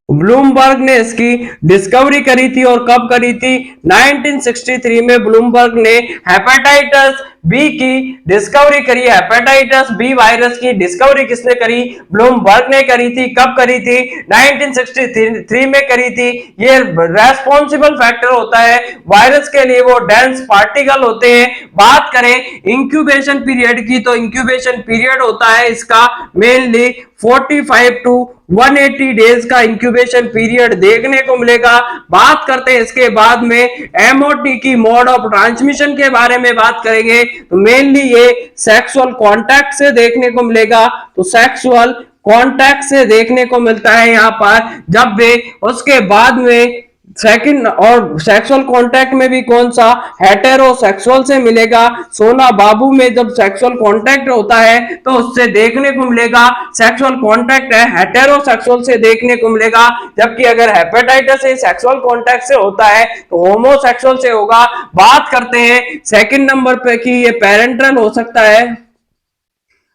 ब्लूमबर्ग ने इसकी डिस्कवरी करी थी, और कब करी थी? 1963 में ब्लूमबर्ग ने हेपेटाइटिस बी की डिस्कवरी करी। हेपेटाइटिस बी वायरस की डिस्कवरी किसने करी? ब्लूमबर्ग ने करी थी। कब करी थी? 1963 में करी थी। ये रेस्पॉन्सिबल फैक्टर होता है वायरस के लिए, वो डेंस पार्टिकल होते हैं। बात करें इंक्यूबेशन पीरियड की, तो इंक्यूबेशन पीरियड होता है इसका मेनली 45 टू 180 डेज का इंक्यूबेशन पीरियड देखने को मिलेगा। बात करते हैं इसके बाद में एमओटी की, मोड ऑफ ट्रांसमिशन के बारे में बात करेंगे। तो मेनली ये सेक्सुअल कांटेक्ट से देखने को मिलेगा। तो सेक्सुअल कांटेक्ट से देखने को मिलता है यहां पर जब भी। उसके बाद में सेकंड और सेक्सुअल कांटेक्ट में भी कौन सा? हेटेरोसेक्सुअल से मिलेगा। सोना बाबू में जब सेक्सुअल कांटेक्ट होता है तो उससे देखने को मिलेगा सेक्सुअल कांटेक्ट है, हेटेरोसेक्सुअल से देखने को मिलेगा। जबकि अगर हेपेटाइटिस से सेक्सुअल कांटेक्ट से होता है तो होमोसेक्सुअल से होगा। बात करते हैं सेकंड नंबर पे कि ये पेरेंटल हो सकता है।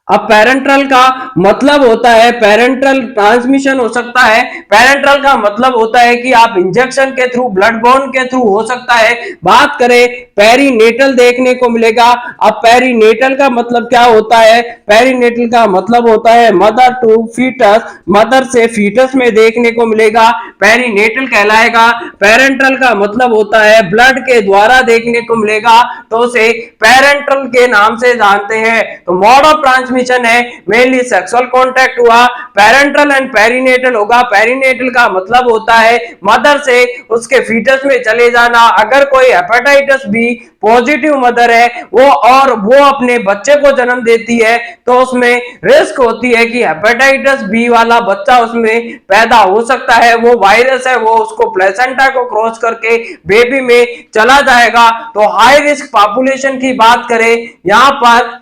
अब पेरेंट्रल का मतलब होता है, पेरेंट्रल ट्रांसमिशन हो सकता है। पेरेंट्रल का मतलब होता है कि आप इंजेक्शन के थ्रू, ब्लड बॉर्न के थ्रू हो सकता है। बात करें पेरीनेटल देखने को मिलेगा। अब पेरीनेटल का मतलब क्या होता है? पेरीनेटल का मतलब होता है मदर टू फीटस, मदर से फीटस में देखने को मिलेगा, पेरीनेटल कहलाएगा। पेरेंट्रल का मतलब होता है ब्लड के द्वारा देखने को मिलेगा, तो उसे पेरेंट्रल के नाम से जानते हैं। तो मोड ऑफ ट्रांसमिशन है मेनली सेक्सुअल कांटेक्ट हुआ, पेरेंटल एंड पेरीनेटल होगा। पेरीनेटल का मतलब होता है मदर से उसके फीटस में चले जाना। अगर कोई हेपेटाइटिस बी पॉजिटिव मदर है वो अपने बच्चे को जन्म देती है, तो उसमें रिस्क होती है कि हेपेटाइटिस बी वाला बच्चा उसमें पैदा हो सकता है। वो वायरस है, वो उसको प्लेसेंटा को क्रॉस करके बेबी में चला जाएगा। तो हाई रिस्क पॉपुलेशन की बात करें, यहां पर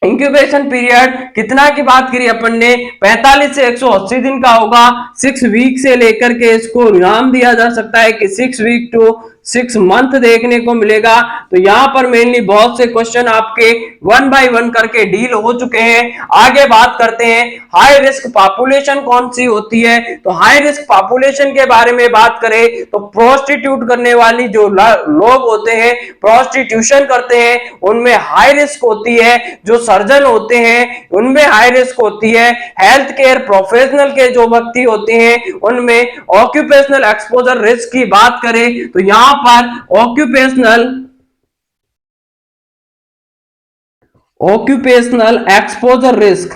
इंक्यूबेशन पीरियड कितना की बात करी अपन ने? 45 से 180 दिन का होगा। 6 वीक से लेकर के इसको नाम दिया जा सकता है कि 6 वीक टू 6 मंथ देखने को मिलेगा। तो यहां पर मेनली बहुत से क्वेश्चन आपके 1 बाय 1 करके डील हो चुके हैं। आगे बात करते हैं हाई रिस्क पॉपुलेशन कौन सी होती है। तो हाई रिस्क पॉपुलेशन के बारे में बात करें तो प्रोस्टिट्यूट करने वाली जो लोग होते हैं, प्रोस्टिट्यूशन करते हैं, उनमें हाई रिस्क होती है। जो सर्जन होते हैं उनमें हाई रिस्क होती है। हेल्थ केयर प्रोफेशनल के जो व्यक्ति होते हैं उनमें ऑक्यूपेशनल एक्सपोजर रिस्क की बात करें तो यहां पर ऑक्यूपेशनल एक्सपोजर रिस्क,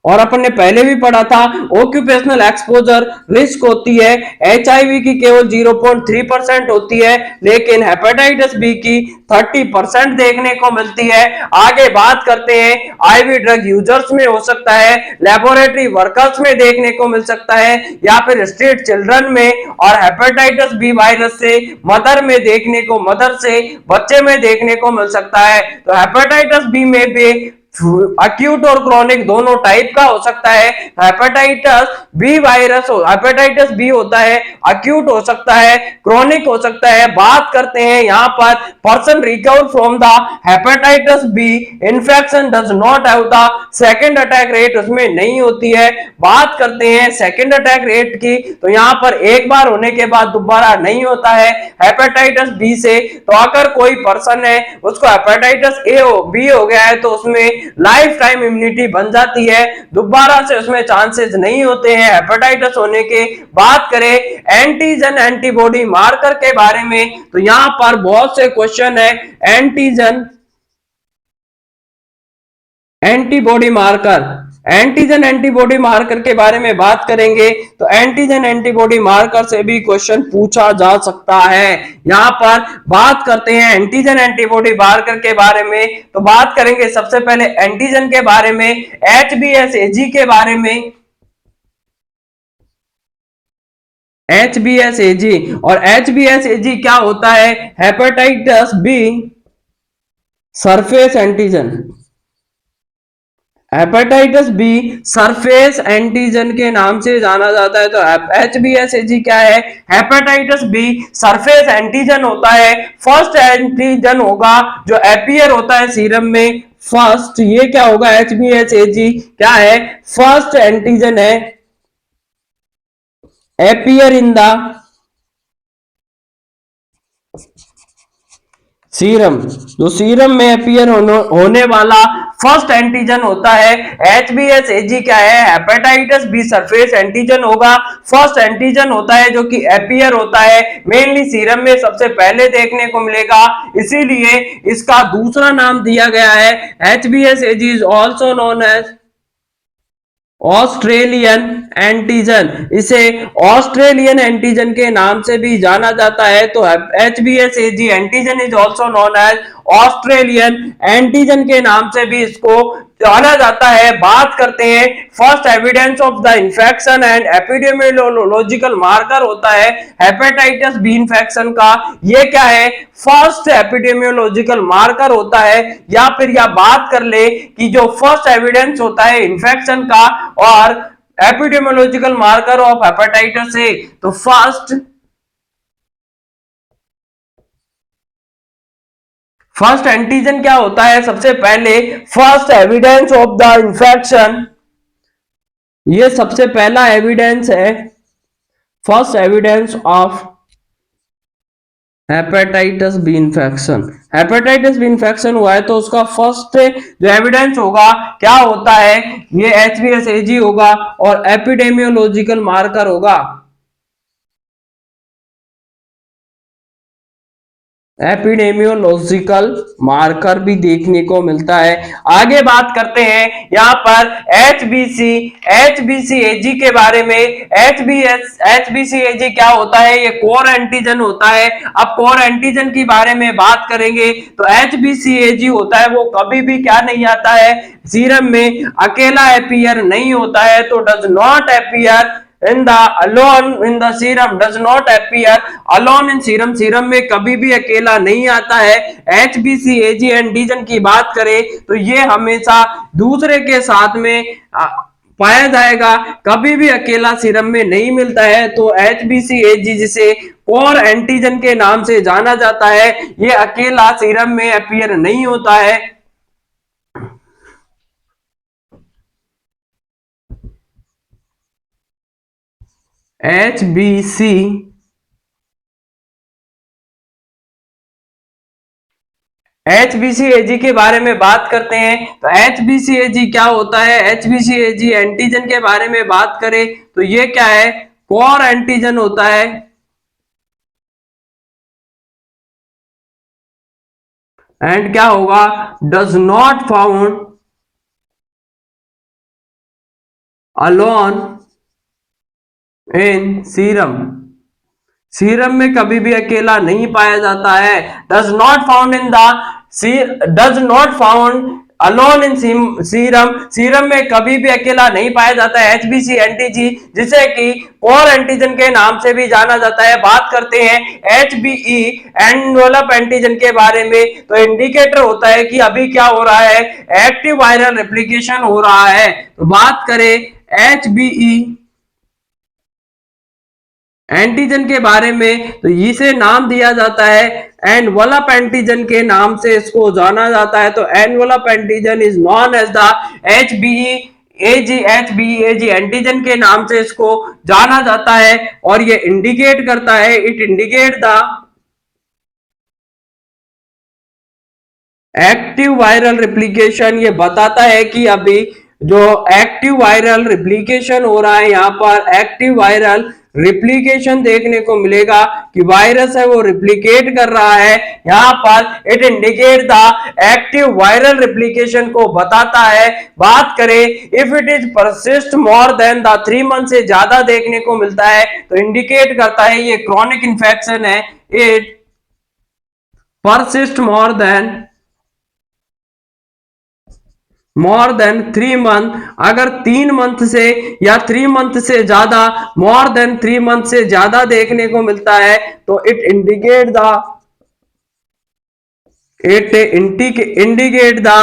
और अपन ने पहले भी पढ़ा था ऑक्यूपेशनल एक्सपोजर रिस्क होती है एचआईवी की केवल 0.3% होती है, लेकिन हेपेटाइटिस बी की 30% देखने को मिलती है। आगे बात करते हैं आईवी ड्रग यूजर्स में हो सकता है, लेबोरेटरी वर्कर्स में देखने को मिल सकता है, या फिर स्ट्रीट चिल्ड्रन में, और हेपेटाइटिस बी वायरस से मदर से बच्चे में देखने को मिल सकता है। तो हेपेटाइटिस बी में भी अक्यूट और क्रॉनिक दोनों टाइप का हो सकता है। हेपेटाइटिस बी होता है अक्यूट हो सकता है, क्रॉनिक हो सकता है। बात करते हैं यहाँ पर person recover from the hepatitis B infection does not have the second attack rate, उसमें नहीं होती है। बात करते हैं सेकंड अटैक रेट की, तो यहाँ पर एक बार होने के बाद दोबारा नहीं होता है हेपेटाइटिस बी से। तो अगर कोई पर्सन है उसको हेपेटाइटिस ए हो बी हो गया है तो उसमें लाइफ टाइम इम्यूनिटी बन जाती है, दोबारा से उसमें चांसेस नहीं होते हैं हेपेटाइटिस होने के। बात करें एंटीजन एंटीबॉडी मार्कर के बारे में, तो यहां पर बहुत से क्वेश्चन है। एंटीजन एंटीबॉडी मार्कर के बारे में बात करेंगे, तो एंटीजन एंटीबॉडी मार्कर से भी क्वेश्चन पूछा जा सकता है। यहां पर बात करते हैं एंटीजन एंटीबॉडी मार्कर के बारे में, तो बात करेंगे सबसे पहले एंटीजन के बारे में, एचबीएसएजी के बारे में। एचबीएसएजी और एचबीएसएजी क्या होता है? Hepatitis B surface antigen. Hepatitis B surface antigen के नाम से जाना जाता है। तो एचबीएसएजी क्या है? हेपेटाइटिस बी सरफेस एंटीजन होता है। फर्स्ट एंटीजन होगा जो अपीयर होता है सीरम में। फर्स्ट ये क्या होगा? एचबीएसएजी क्या है? फर्स्ट एंटीजन है अपीयर इन द सीरम, जो सीरम में अपीयर होने वाला फर्स्ट एंटीजन होता है। एचबीएसएजी क्या है? हेपेटाइटिस बी सरफेस एंटीजन होगा, फर्स्ट एंटीजन होता है जो कि अपीयर होता है, मेनली सीरम में सबसे पहले देखने को मिलेगा, इसीलिए इसका दूसरा नाम दिया गया है। एचबीएसएजी is also known as Australian antigen, इसे ऑस्ट्रेलियन एंटीजन के नाम से भी जाना जाता है। तो एचबीएसएजी antigen is also known as Australian antigen के नाम से भी इसको जाना जाता है। बात करते हैं first evidence of the infection and epidemiological marker होता है हेपेटाइटिस बी इंफेक्शन का। ये क्या है? फर्स्ट एपिडेमियोलॉजिकल मार्कर होता है, या फिर या बात कर ले कि जो फर्स्ट एविडेंस होता है इंफेक्शन का और epidemiological marker of hepatitis A. तो फर्स्ट एंटीजन क्या होता है? सबसे पहले first evidence of the infection, ये सबसे पहला एविडेंस है, first evidence of hepatitis B infection. Hepatitis B infection हुआ है तो उसका फर्स्ट जो एविडेंस होगा क्या होता है? ये एचबीएसएजी होगा और एपिडेमियोलॉजिकल मार्कर होगा। एपिडेमियोलॉजिकल मार्कर भी देखने को मिलता है। आगे बात करते हैं यहाँ पर एचबीसीएजी के बारे में। एचबीसीएजी क्या होता है? ये कोर एंटीजन होता है। अब कोर एंटीजन के बारे में बात करेंगे तो एचबीसीएजी होता है वो कभी भी क्या नहीं आता है सीरम में, अकेला अपीयर नहीं होता है। तो does not appear in the serum, does not appear alone in serum, serum में कभी भी अकेला नहीं आता है। एचबीसीएजी एंटीजन की बात करें तो ये हमेशा दूसरे के साथ में पाया जाएगा, कभी भी अकेला सीरम में नहीं मिलता है। तो एचबीसीएजी जिसे कोर एंटीजन के नाम से जाना जाता है, ये अकेला सीरम में अपीयर नहीं होता है। एचबीसीएजी के बारे में बात करते हैं तो एचबीसीएजी क्या होता है? एचबीसीएजी एंटीजन के बारे में बात करें तो ये क्या है? कोर एंटीजन होता है एंड क्या होगा? Does not found alone in serum, serum में कभी भी अकेला नहीं पाया जाता है। Does not found in the does not found alone in serum, serum में कभी भी अकेला नहीं पाया जाता है। एचबीसी एंटीजी, जिसे कि कोर एंटीजन के नाम से भी जाना जाता है। बात करते हैं एचबीई एनवेलप एंटीजन के बारे में, तो इंडिकेटर होता है कि अभी क्या हो रहा है, एक्टिव वायरल रेप्लिकेशन हो रहा है। तो बात करें एचबीई एंटीजन के बारे में, तो इसे नाम दिया जाता है एनवलप एंटीजन के नाम से इसको जाना जाता है। तो envelope antigen is known as the HBe HBe antigen के नाम से इसको जाना जाता है। और ये इंडिकेट करता है, it indicate the active viral replication, ये बताता है कि अभी जो एक्टिव वायरल रिप्लिकेशन हो रहा है, यहाँ पर एक्टिव वायरल रिप्लिकेशन देखने को मिलेगा कि वायरस है वो रिप्लिकेट कर रहा है। यहाँ पर it indicate the active viral replication को बताता है। बात करें if it is persist more than the 3 month से ज्यादा देखने को मिलता है, तो इंडिकेट करता है ये क्रॉनिक इन्फेक्शन है। It persist more than 3 month, अगर 3 मंथ से या 3 मंथ से ज्यादा, मोर देन 3 मंथ से ज्यादा देखने को मिलता है, तो it indicate the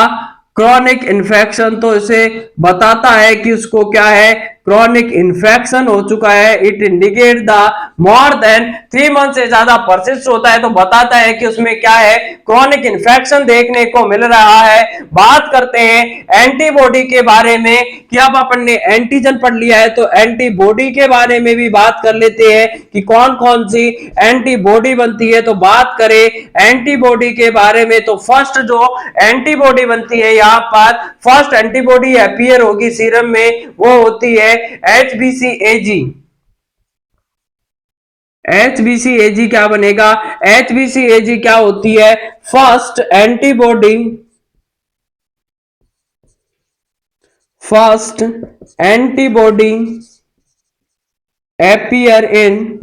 chronic infection, तो इसे बताता है कि उसको क्या है, क्रॉनिक इन्फेक्शन हो चुका है। It indicate the more than 3 month से ज्यादा परसिस्ट होता है, तो बताता है कि उसमें क्या है, क्रॉनिक इन्फेक्शन देखने को मिल रहा है। बात करते हैं एंटीबॉडी के बारे में कि अब अपन ने एंटीजन पढ़ लिया है, तो एंटीबॉडी के बारे में भी बात कर लेते हैं कि कौन कौन सी एंटीबॉडी बनती है। तो बात करें एंटीबॉडी के बारे में, तो फर्स्ट जो एंटीबॉडी बनती है, यहाँ पर फर्स्ट एंटीबॉडी अपीयर होगी सीरम में, वो होती है एचबीसीएजी। एचबीसीएजी क्या बनेगा, एचबीसीएजी क्या होती है, first antibody, first antibody appear in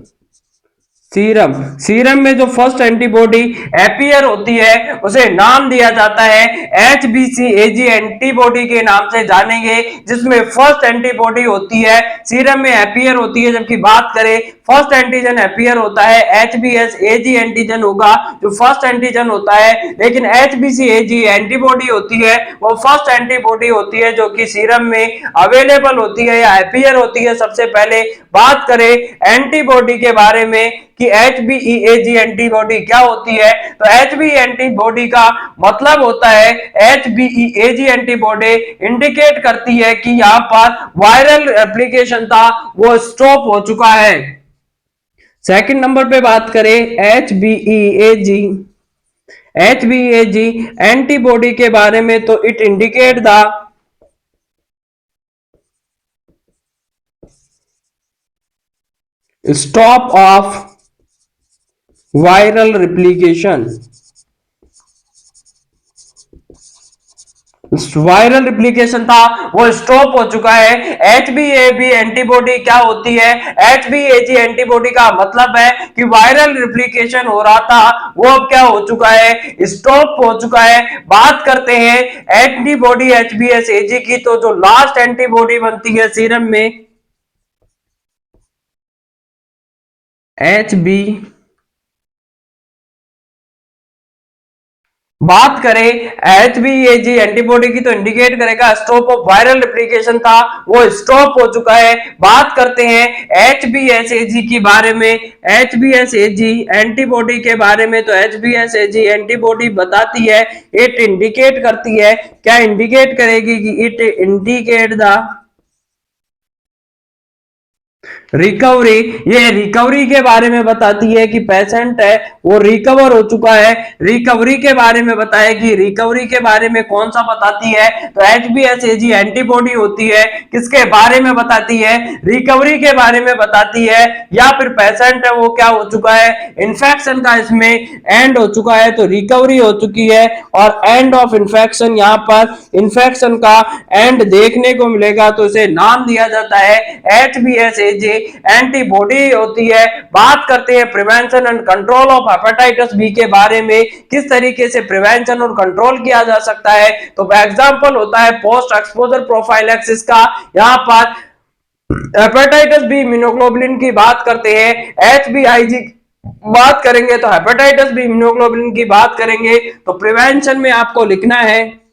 serum, serum में जो फर्स्ट एंटीबॉडी अपीयर होती है उसे नाम दिया जाता है एचबीसीएजी एंटीबॉडी के नाम से जानेंगे, जिसमें फर्स्ट एंटीबॉडी होती है सीरम में अपीयर होती है। जबकि बात करें फर्स्ट एंटीजन अपीयर होता है एचबीएसएजी एंटीजन होगा जो फर्स्ट एंटीजन होता है, लेकिन एचबीसीएजी एंटीबॉडी होती है वो फर्स्ट एंटीबॉडी होती है जो कि सीरम में अवेलेबल होती है या अपीयर होती है। सबसे पहले बात करें एंटीबॉडी के बारे में कि एचबीईएजी एंटीबॉडी क्या होती है, तो एचबी एंटीबॉडी का मतलब होता है, एचबीईएजी एंटीबॉडी इंडिकेट करती है कि यहां पर वायरल एप्लीकेशन था वो स्टॉप हो चुका है। सेकंड नंबर पे बात करें एचबीईएजी एंटीबॉडी के बारे में, तो it indicate the stop of viral replication, viral replication था वो स्टॉप हो चुका है। एचबीएबी एंटीबॉडी क्या होती है, एचबीएजी एंटीबॉडी का मतलब है कि वायरल रिप्लिकेशन हो रहा था वो अब क्या हो चुका है, स्टॉप हो चुका है। बात करते हैं एंटीबॉडी एचबीएसएजी की, तो जो लास्ट एंटीबॉडी बनती है सीरम में एचबी, बात करें एचबीएजी एंटीबॉडी की, तो इंडिकेट करेगा स्टॉप ऑफ वायरल रिप्लिकेशन था वो स्टॉप हो चुका है। बात करते हैं एचबीएसएजी के बारे में, एचबीएसएजी एंटीबॉडी के बारे में, तो एचबीएसएजी एंटीबॉडी बताती है, इट इंडिकेट करती है, क्या इंडिकेट करेगी कि इट इंडिकेट द रिकवरी, ये रिकवरी के बारे में बताती है कि पेशेंट है वो रिकवर हो चुका है। रिकवरी के बारे में बताया कि रिकवरी के बारे में कौन सा बताती है, तो HbS AG एंटीबॉडी होती है, किसके बारे में बताती है, रिकवरी के बारे में बताती है, या फिर पेशेंट है वो क्या हो चुका है, इन्फेक्शन का इसमें एंड हो चुका है, तो रिकवरी हो चुकी है। और एंड ऑफ इन्फेक्शन, यहाँ पर इन्फेक्शन का एंड देखने को मिलेगा, तो इसे नाम दिया जाता है HbS AG एंटीबॉडी होती है। बात करते हैं prevention and control of hepatitis B के बारे में, किस तरीके से प्रिवेंशन और कंट्रोल किया जा सकता है, तो एग्जांपल होता है पोस्ट एक्सपोजर प्रोफाइलैक्सिस का। यहाँ पर हेपेटाइटिस बी इम्यूनोग्लोबुलिन की बात करते हैं, HBIG बात करेंगे, तो हेपेटाइटिस बी इम्यूनोग्लोबुलिन की बात करेंगे, तो प्रिवेंशन में आपको लिखना है,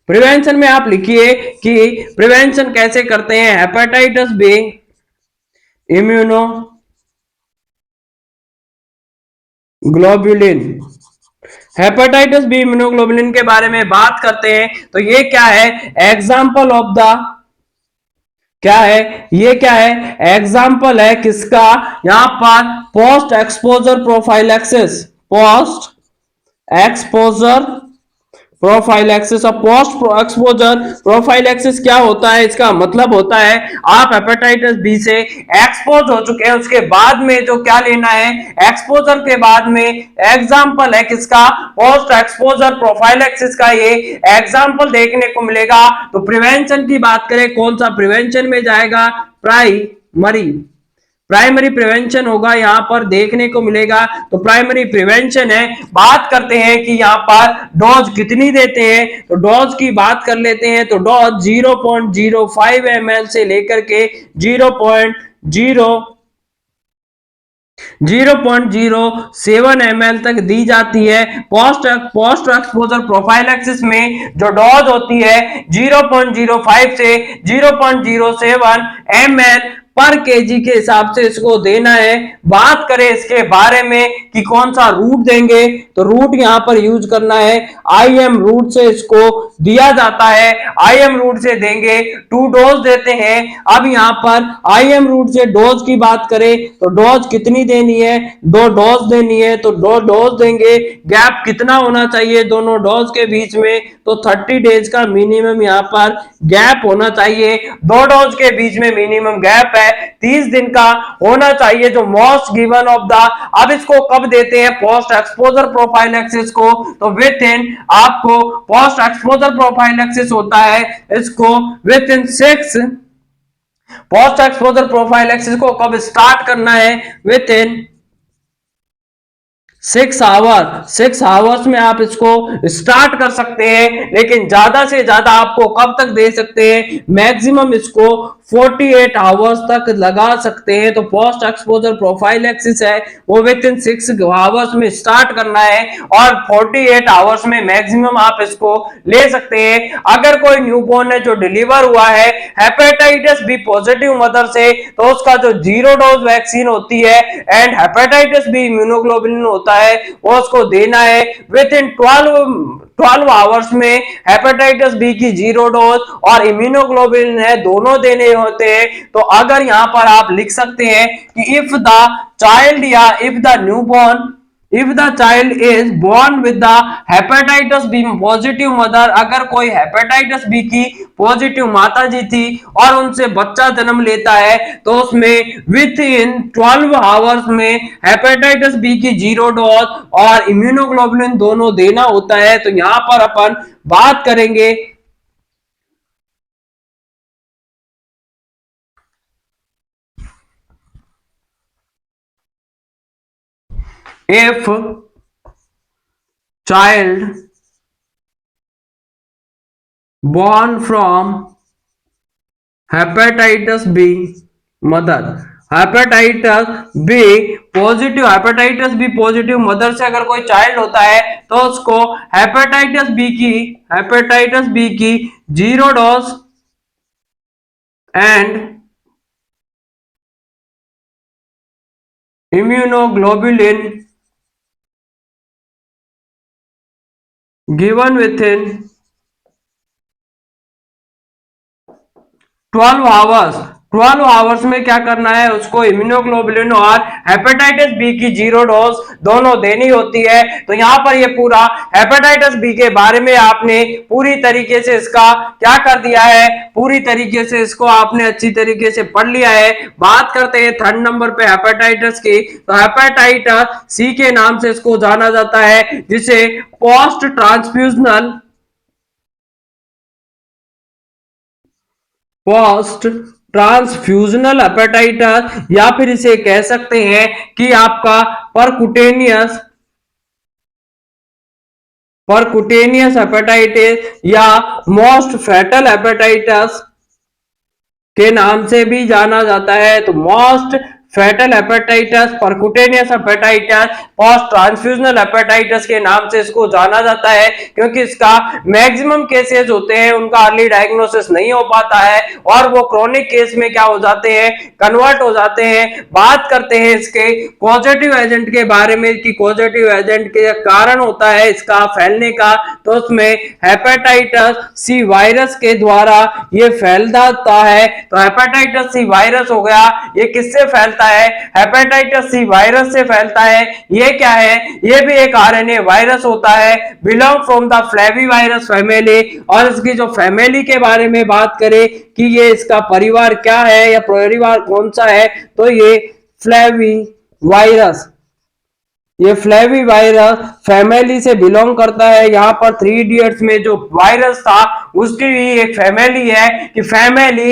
प्रिवेंशन में आप लिखिए कि प्रिवेंशन कैसे करते हैं hepatitis B immunoglobulin. Hepatitis B immunoglobulin के बारे में बात करते हैं, तो ये क्या है, एग्जाम्पल ऑफ द, क्या है ये, क्या है एग्जाम्पल है किसका, यहां पर post exposure prophylaxis, post exposure prophylaxis. और पोस्ट एक्सपोजर प्रोफाइलैक्सिस क्या होता है, इसका मतलब होता है आप हेपेटाइटिस बी से एक्सपोज हो चुके हैं, उसके बाद में जो क्या लेना है, एक्सपोजर के बाद में, एग्जाम्पल है किसका, पोस्ट एक्सपोजर प्रोफाइलैक्सिस का ये एग्जाम्पल देखने को मिलेगा। तो प्रिवेंशन की बात करें, कौन सा प्रिवेंशन में जाएगा, प्राइमरी, प्राइमरी प्रिवेंशन होगा, यहां पर देखने को मिलेगा, तो प्राइमरी प्रिवेंशन है। बात करते हैं कि यहां पर डोज कितनी देते हैं, तो डोज की बात कर लेते हैं, तो डोज 0.05 ml से लेकर के 0.07 ml तक दी जाती है। पोस्ट पोस्ट एक्सपोजर प्रोफाइलैक्सिस में जो डोज होती है 0.05 से 0.07 ml पर केजी के हिसाब से इसको देना है। बात करें इसके बारे में कि कौन सा रूट देंगे, तो रूट यहां पर यूज करना है, IM रूट से इसको दिया जाता है, IM रूट से देंगे, 2 डोज देते हैं। अब यहां पर IM रूट से डोज की बात करें, तो डोज कितनी देनी है, 2 डोज देनी है, तो 2 डोज देंगे। गैप कितना होना चाहिए दोनों डोज के बीच में, तो 30 डेज का मिनिमम यहां पर गैप होना चाहिए। 2 डोज के बीच में मिनिमम गैप है 30 दिन का होना चाहिए, जो मोस्ट गिवन ऑफ द। अब इसको कब देते हैं, पोस्ट एक्सपोजर प्रोफाइलैक्सिस को, तो विथ इन, आपको पोस्ट एक्सपोजर प्रोफाइलैक्सिस होता है, इसको with in 6, post exposure prophylaxis को कब स्टार्ट करना है, विथ इन 6 आवर्स में आप इसको स्टार्ट कर सकते हैं। लेकिन ज्यादा से ज्यादा आपको कब तक दे सकते हैं, मैक्सिमम इसको 48 आवर्स तक लगा सकते हैं। तो पोस्ट एक्सपोजर प्रोफाइलैक्सिस है वो विद इन 6 आवर्स में स्टार्ट करना है, और 48 आवर्स में मैक्सिमम आप इसको ले सकते हैं। अगर कोई न्यूबॉर्न है जो डिलीवर हुआ है हेपेटाइटिस बी पॉजिटिव मदर से, तो उसका जो 0 डोज वैक्सीन होती है एंड हेपेटाइटिस बी इम्यूनोग्लोबुलिन होता है, वो उसको देना है विद इन 12 आवर्स में। हेपेटाइटिस बी की 0 डोज और इम्यूनोग्लोबुलिन है, दोनों देने होते हैं। तो अगर यहां पर आप लिख सकते हैं कि इफ द चाइल्ड, या if the newborn, if the child is born with the hepatitis B positive mother, अगर कोई हेपेटाइटिस बी की पॉजिटिव माता जी थी और उनसे बच्चा जन्म लेता है, तो उसमें विथ इन 12 आवर्स में हेपेटाइटिस बी की 0 डोज और इम्यूनोग्लोबुलिन दोनों देना होता है। तो यहां पर अपन बात करेंगे if child born from hepatitis B mother, hepatitis B positive mother से अगर कोई चाइल्ड होता है, तो उसको हेपेटाइटिस बी की 0 dose and immunoglobulin given with in 12 hours, 12 hours में क्या करना है, उसको इम्यूनोग्लोबुलिन और हेपेटाइटिस बी की 0 डोज दोनों देनी होती है। तो यहाँ पर ये पूरा हेपेटाइटिस बी के बारे में आपने पूरी तरीके से इसका क्या कर दिया है, पूरी तरीके से इसको आपने अच्छी तरीके से पढ़ लिया है। बात करते हैं थर्ड नंबर पे हेपेटाइटिस की। तो हेपेटाइटिस सी के नाम से इसको जाना जाता है, जिसे पोस्ट ट्रांसफ्यूजनल हेपेटाइटिस, या फिर इसे कह सकते हैं कि आपका परकुटेनियस परकुटेनियस हेपेटाइटिस या मोस्ट फैटल हेपेटाइटिस के नाम से भी जाना जाता है। तो most fatal hepatitis, percutaneous hepatitis, post transfusional hepatitis के नाम से इसको जाना जाता है, क्योंकि इसका मैक्सिमम केसेस होते हैं उनका अर्ली डायग्नोसिस नहीं हो पाता है और वो क्रोनिक केस में क्या हो जाते हैं, कन्वर्ट हो जाते हैं। बात करते हैं इसके पॉजिटिव एजेंट के बारे में कि पॉजिटिव एजेंट के कारण होता है इसका फैलने का। तो उसमें हेपेटाइटिस सी वायरस के द्वारा ये फैलता है। तो हेपेटाइटिस सी वायरस हो गया, ये किससे फैलता है, हेपेटाइटिस सी वायरस से फैलता है। ये क्या है, ये भी एक आरएनए वायरस होता है, belong from the flavi virus family. और इसकी जो फैमिली के बारे में बात करें कि ये इसका परिवार क्या है या परिवार कौन सा है, तो ये फ्लेवी वायरस, ये फ्लेवी वायरस फैमिली से बिलोंग करता है। यहाँ पर 3 इडियट्स में जो वायरस था उसकी भी एक फैमिली है कि फैमिली,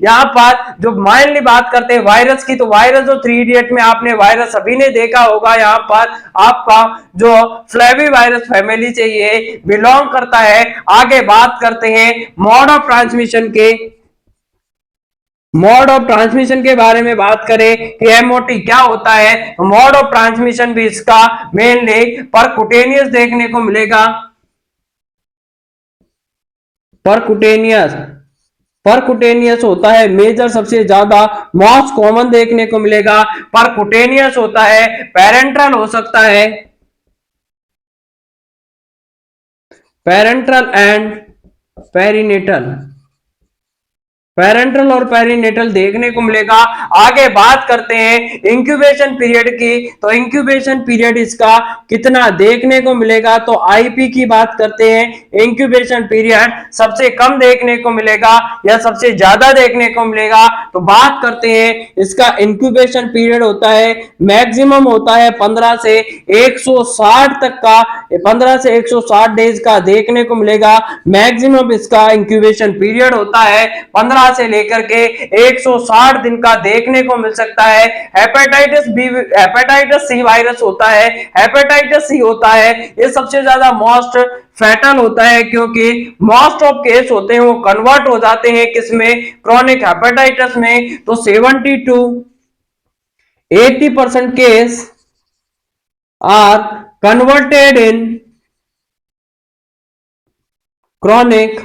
यहाँ पर जो माइनली बात करते हैं वायरस की, तो वायरस जो 3 इडियट में आपने वायरस सभी ने देखा होगा, यहाँ पर आपका जो फ्लेवी वायरस फैमिली से ये बिलोंग करता है। आगे बात करते हैं मोड ऑफ ट्रांसमिशन के, मोड ऑफ ट्रांसमिशन के बारे में बात करें कि एमओटी क्या होता है। मोड ऑफ ट्रांसमिशन भी इसका मेनली परकुटेनियस देखने को मिलेगा। परकुटेनियस परकुटेनियस होता है मेजर, सबसे ज्यादा मोस्ट कॉमन देखने को मिलेगा परकुटेनियस होता है। पेरेंट्रल हो सकता है, पेरेंट्रल एंड पेरिनेटल, पेरेंटल और पेरिनेटल देखने को मिलेगा। आगे बात करते हैं इंक्यूबेशन पीरियड की। तो इंक्यूबेशन पीरियड इसका कितना देखने को मिलेगा, तो आईपी की बात करते हैं। इंक्यूबेशन पीरियड सबसे कम देखने को मिलेगा या सबसे ज्यादा देखने को मिलेगा। तो बात करते हैं इसका इंक्यूबेशन पीरियड होता है, मैक्सिमम होता है 15 से 160 तक का, 15 से 160 डेज का देखने को मिलेगा। मैक्सिमम इसका इंक्यूबेशन पीरियड होता है 15 से लेकर के 160 दिन का देखने को मिल सकता है। Hepatitis B, hepatitis C virus होता है, हेपेटाइटिस सी होता है, ये सबसे ज्यादा मोस्ट फैटल होता है, क्योंकि मोस्ट ऑफ केस होते हैं वो कन्वर्ट हो जाते हैं किसमें, क्रोनिक हेपेटाइटिस में। तो 70 to 80% case are converted in chronic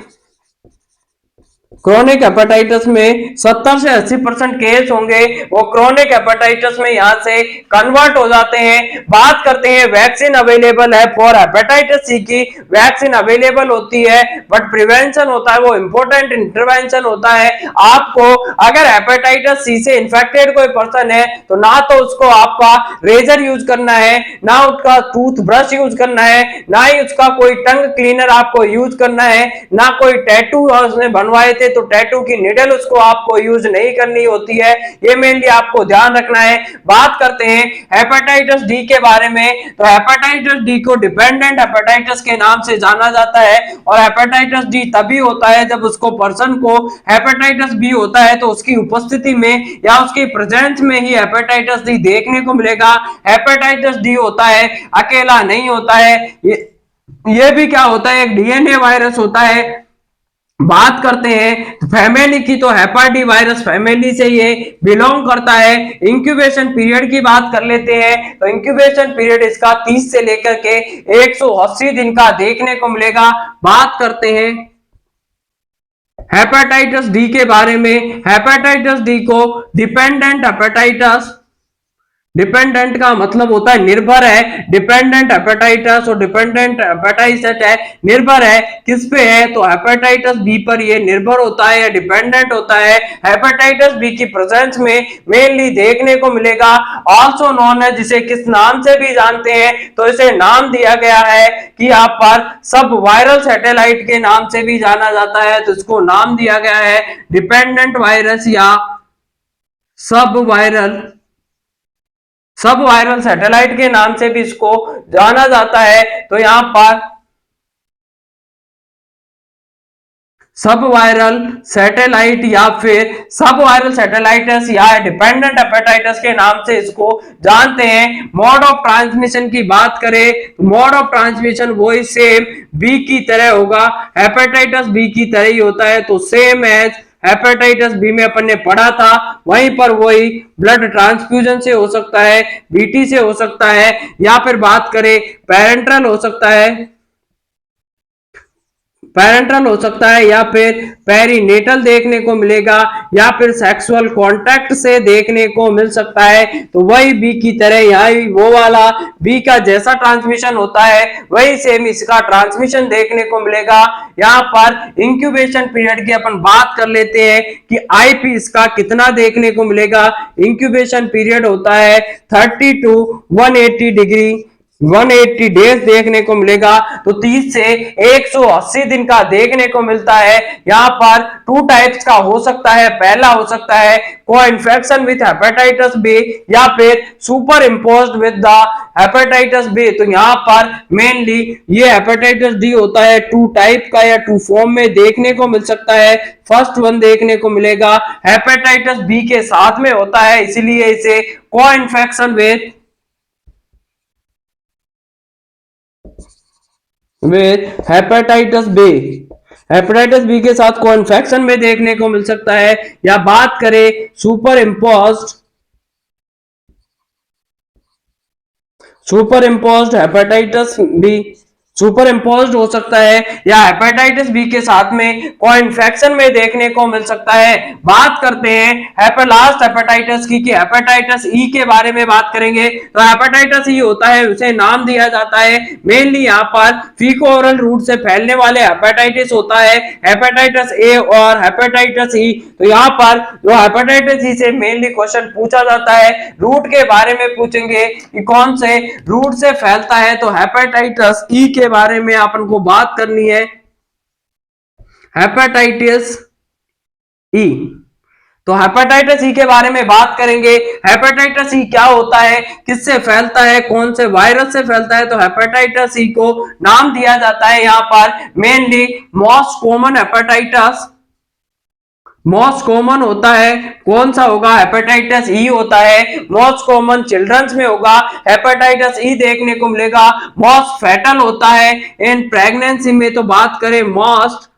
chronic hepatitis में 70 से 80% केस होंगे वो क्रोनिक हेपेटाइटिस में यहां से कन्वर्ट हो जाते हैं। बात करते हैं वैक्सीन अवेलेबल है फॉर हेपेटाइटिस सी की, वैक्सीन अवेलेबल होती है, बट प्रिवेंशन होता है वो इंपॉर्टेंट इंटरवेंशन होता है। आपको अगर हेपेटाइटिस सी से इन्फेक्टेड कोई पर्सन है तो ना तो उसको आपका रेजर यूज करना है, ना उसका टूथ ब्रश यूज करना है, ना ही उसका कोई टंग क्लीनर आपको यूज करना है, ना कोई टैटू उसने बनवाए थे तो टैटू की निडल उसको आपको यूज नहीं करनी होती है। ये मेनली आपको ध्यान रखना है। बात करते हैं हेपेटाइटिस डी के बारे में। तो हेपेटाइटिस डी को डिपेंडेंट हेपेटाइटिस के नाम से जाना जाता है, और हेपेटाइटिस डी तभी होता है जब उसको पर्सन को हेपेटाइटिस बी होता है तो उसकी उपस्थिति में या उसकी प्रेजेंस में ही हेपेटाइटिस डी देखने को मिलेगा। हेपेटाइटिस डी होता है, अकेला नहीं होता है, ये भी क्या होता है, एक डीएनए वायरस होता है। बात करते हैं फैमिली की, तो हेपाटी वायरस फैमिली से ये बिलोंग करता है। इंक्यूबेशन पीरियड की बात कर लेते हैं। तो इंक्यूबेशन पीरियड इसका 30 से लेकर के 180 दिन का देखने को मिलेगा। बात करते हैं हेपेटाइटिस डी के बारे में। हेपेटाइटिस डी को डिपेंडेंट हेपेटाइटिस डिपेंडेंट का मतलब होता है निर्भर है, डिपेंडेंट हेपेटाइटिस और डिपेंडेंट हेपेटाइटिस है निर्भर है किस पे है, तो हेपेटाइटिस बी पर ये निर्भर होता है या डिपेंडेंट होता है। हेपेटाइटिस बी की प्रेजेंस में मेनली देखने को मिलेगा, आल्सो नोन है, जिसे किस नाम से भी जानते हैं, तो इसे नाम दिया गया है कि यहाँ पर सब वायरल सैटेलाइट के नाम से भी जाना जाता है, तो इसको नाम दिया गया है डिपेंडेंट वायरस या सब वायरल सैटेलाइट के नाम से भी इसको जाना जाता है। तो यहां पर सब वायरल सैटेलाइट या फिर सब वायरल सैटेलाइटिस या डिपेंडेंट हेपेटाइटिस के नाम से इसको जानते हैं। मोड ऑफ ट्रांसमिशन की बात करें तो मोड ऑफ ट्रांसमिशन वही सेम बी की तरह होगा, हेपेटाइटिस बी की तरह ही होता है, तो सेम एज हेपेटाइटिस बी में अपन ने पढ़ा था वहीं पर वही ब्लड ट्रांसफ्यूजन से हो सकता है, बीटी से हो सकता है, या फिर बात करें पेरेंट्रल हो सकता है, पैरेंटल हो सकता है, या फिर पेरीनेटल देखने को मिलेगा, या फिर सेक्सुअल कांटेक्ट से देखने को मिल सकता है। तो वही बी की तरह यहाँ वो वाला बी का जैसा ट्रांसमिशन होता है वही सेम इसका ट्रांसमिशन देखने को मिलेगा। यहाँ पर इंक्यूबेशन पीरियड की अपन बात कर लेते हैं कि आईपी इसका कितना देखने को मिलेगा। इंक्यूबेशन पीरियड होता है 30 to 180 डिग्री 180 डेज देखने को मिलेगा, तो 30 से 180 दिन का देखने को मिलता है। यहाँ पर टू टाइप्स का हो सकता है, पहला हो सकता है को इन्फेक्शन विथ हेपेटाइटिस बी या फिर superimposed with the hepatitis B. तो यहाँ पर मेनली ये हेपेटाइटिस डी होता है टू टाइप का या टू फॉर्म में देखने को मिल सकता है। फर्स्ट वन देखने को मिलेगा हेपेटाइटिस बी के साथ में होता है, इसीलिए इसे को इन्फेक्शन विथ हेपेटाइटिस बी के साथ को इन्फेक्शन में देखने को मिल सकता है। या बात करें superimposed hepatitis B, superimposed हो सकता है, या हेपेटाइटिस बी के साथ में को इन्फेक्शन में देखने को मिल सकता है। बात करते हैं लास्ट हेपेटाइटिस की, कि हेपेटाइटिस ई के बारे में बात करेंगे। तो हेपेटाइटिस ई होता है, उसे नाम दिया जाता है मेनली यहाँ पर फीको ओरल रूट से फैलने वाले हेपेटाइटिस होता है, हेपेटाइटिस ए और हेपेटाइटिस ई। तो यहाँ पर जो हेपेटाइटिस ई से मेनली क्वेश्चन पूछा जाता है रूट के बारे में पूछेंगे कि कौन से रूट से फैलता है, तो हेपेटाइटिस ई के बारे में अपन को बात करनी है, हेपेटाइटिस ई। तो हेपेटाइटिस ई के बारे में बात करेंगे। हेपेटाइटिस ई क्या होता है, किससे फैलता है, कौन से वायरस से फैलता है, तो हेपेटाइटिस ई को नाम दिया जाता है यहाँ पर मेनली मोस्ट कॉमन होता है, कौन सा होगा, हेपेटाइटिस ई होता है। मोस्ट कॉमन चिल्ड्रंस में होगा हेपेटाइटिस ई देखने को मिलेगा। मोस्ट फैटल होता है इन प्रेगनेंसी में, तो बात करें मोस्ट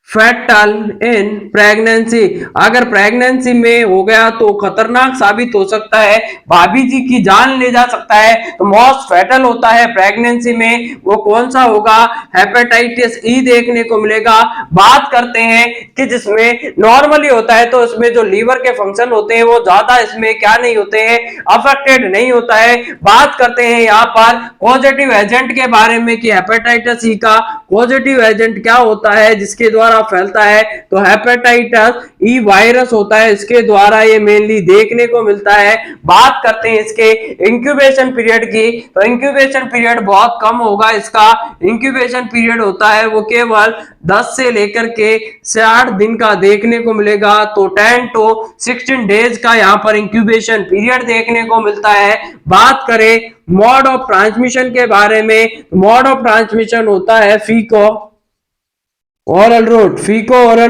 फैटल इन प्रेगनेंसी, अगर प्रेगनेंसी में हो गया तो खतरनाक साबित हो सकता है, भाभी जी की जान ले जा सकता है। तो मोस्ट फैटल होता है प्रेगनेंसी में, वो कौन सा होगा, हेपेटाइटिस ई देखने को मिलेगा। बात करते हैं कि जिसमें नॉर्मली होता है तो इसमें जो लीवर के फंक्शन होते हैं वो ज्यादा इसमें क्या नहीं होते हैं, अफेक्टेड नहीं होता है। बात करते हैं यहाँ पर पॉजिटिव एजेंट के बारे में कि हेपेटाइटिस ई का पॉजिटिव एजेंट क्या होता है जिसके द्वारा फैलता है, तो हेपेटाइटिस ई वायरस होता है, इसके द्वारा ये मेनली देखने को मिलता है। बात करते हैं इसके इंक्यूबेशन पीरियड की, तो इंक्यूबेशन पीरियड बहुत कम होगा, इसका इंक्यूबेशन पीरियड होता है वो केवल 10 से लेकर के 60 दिन का देखने को मिलेगा, तो 10 to 16 डेज का यहाँ पर इंक्यूबेशन पीरियड देखने को मिलता है। बात करें मोड ऑफ ट्रांसमिशन के बारे में, मोड ऑफ ट्रांसमिशन होता है फीको ओरल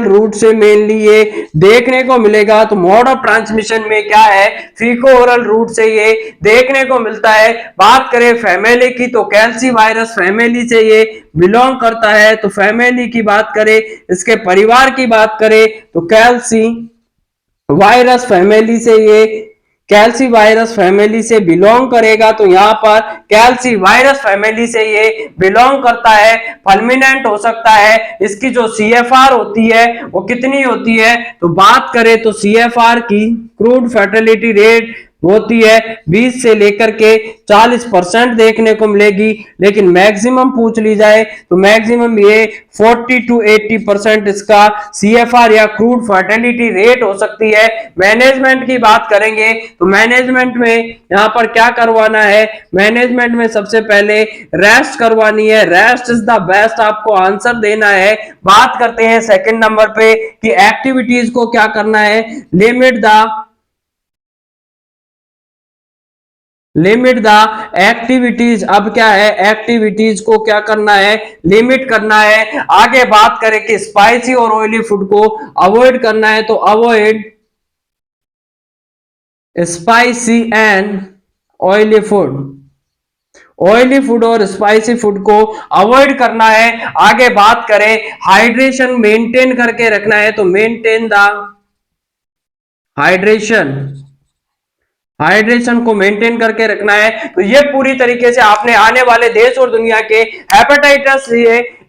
रूट से मेनली ये देखने को मिलेगा। तो मोड ऑफ ट्रांसमिशन में क्या है, फीको ओरल रूट से ये देखने को मिलता है। बात करें फैमिली की, तो कैल्सी वायरस फैमिली से ये बिलोंग करता है। तो फैमिली की बात करें, इसके परिवार की बात करें, तो कैल्सी वायरस फैमिली से ये कैल्सी वायरस फैमिली से बिलोंग करेगा। तो यहाँ पर कैल्सी वायरस फैमिली से ये बिलोंग करता है। फल्मिनेंट हो सकता है, इसकी जो CFR होती है वो कितनी होती है, तो बात करें तो CFR की क्रूड फर्टिलिटी रेट होती है 20 से लेकर के 40% देखने को मिलेगी, लेकिन मैक्सिमम पूछ ली जाए तो मैक्सिमम ये 40 to 80% इसका CFR या क्रूड फर्टिलिटी रेट हो सकती है। मैनेजमेंट की बात करेंगे तो मैनेजमेंट में यहां पर क्या करवाना है, मैनेजमेंट में सबसे पहले रेस्ट करवानी है, रेस्ट इज द बेस्ट आपको आंसर देना है। बात करते हैं सेकंड नंबर पे कि एक्टिविटीज को क्या करना है, लिमिट द एक्टिविटीज। अब क्या है, एक्टिविटीज को क्या करना है, लिमिट करना है। आगे बात करें कि स्पाइसी और ऑयली फूड को अवॉइड करना है तो avoid spicy and oily food, oily food और स्पाइसी फूड को अवॉइड करना है। आगे बात करें हाइड्रेशन मेंटेन करके रखना है तो मेंटेन द हाइड्रेशन, हाइड्रेशन को मेंटेन करके रखना है। तो ये पूरी तरीके से आपने आने वाले देश और दुनिया के हेपेटाइटिस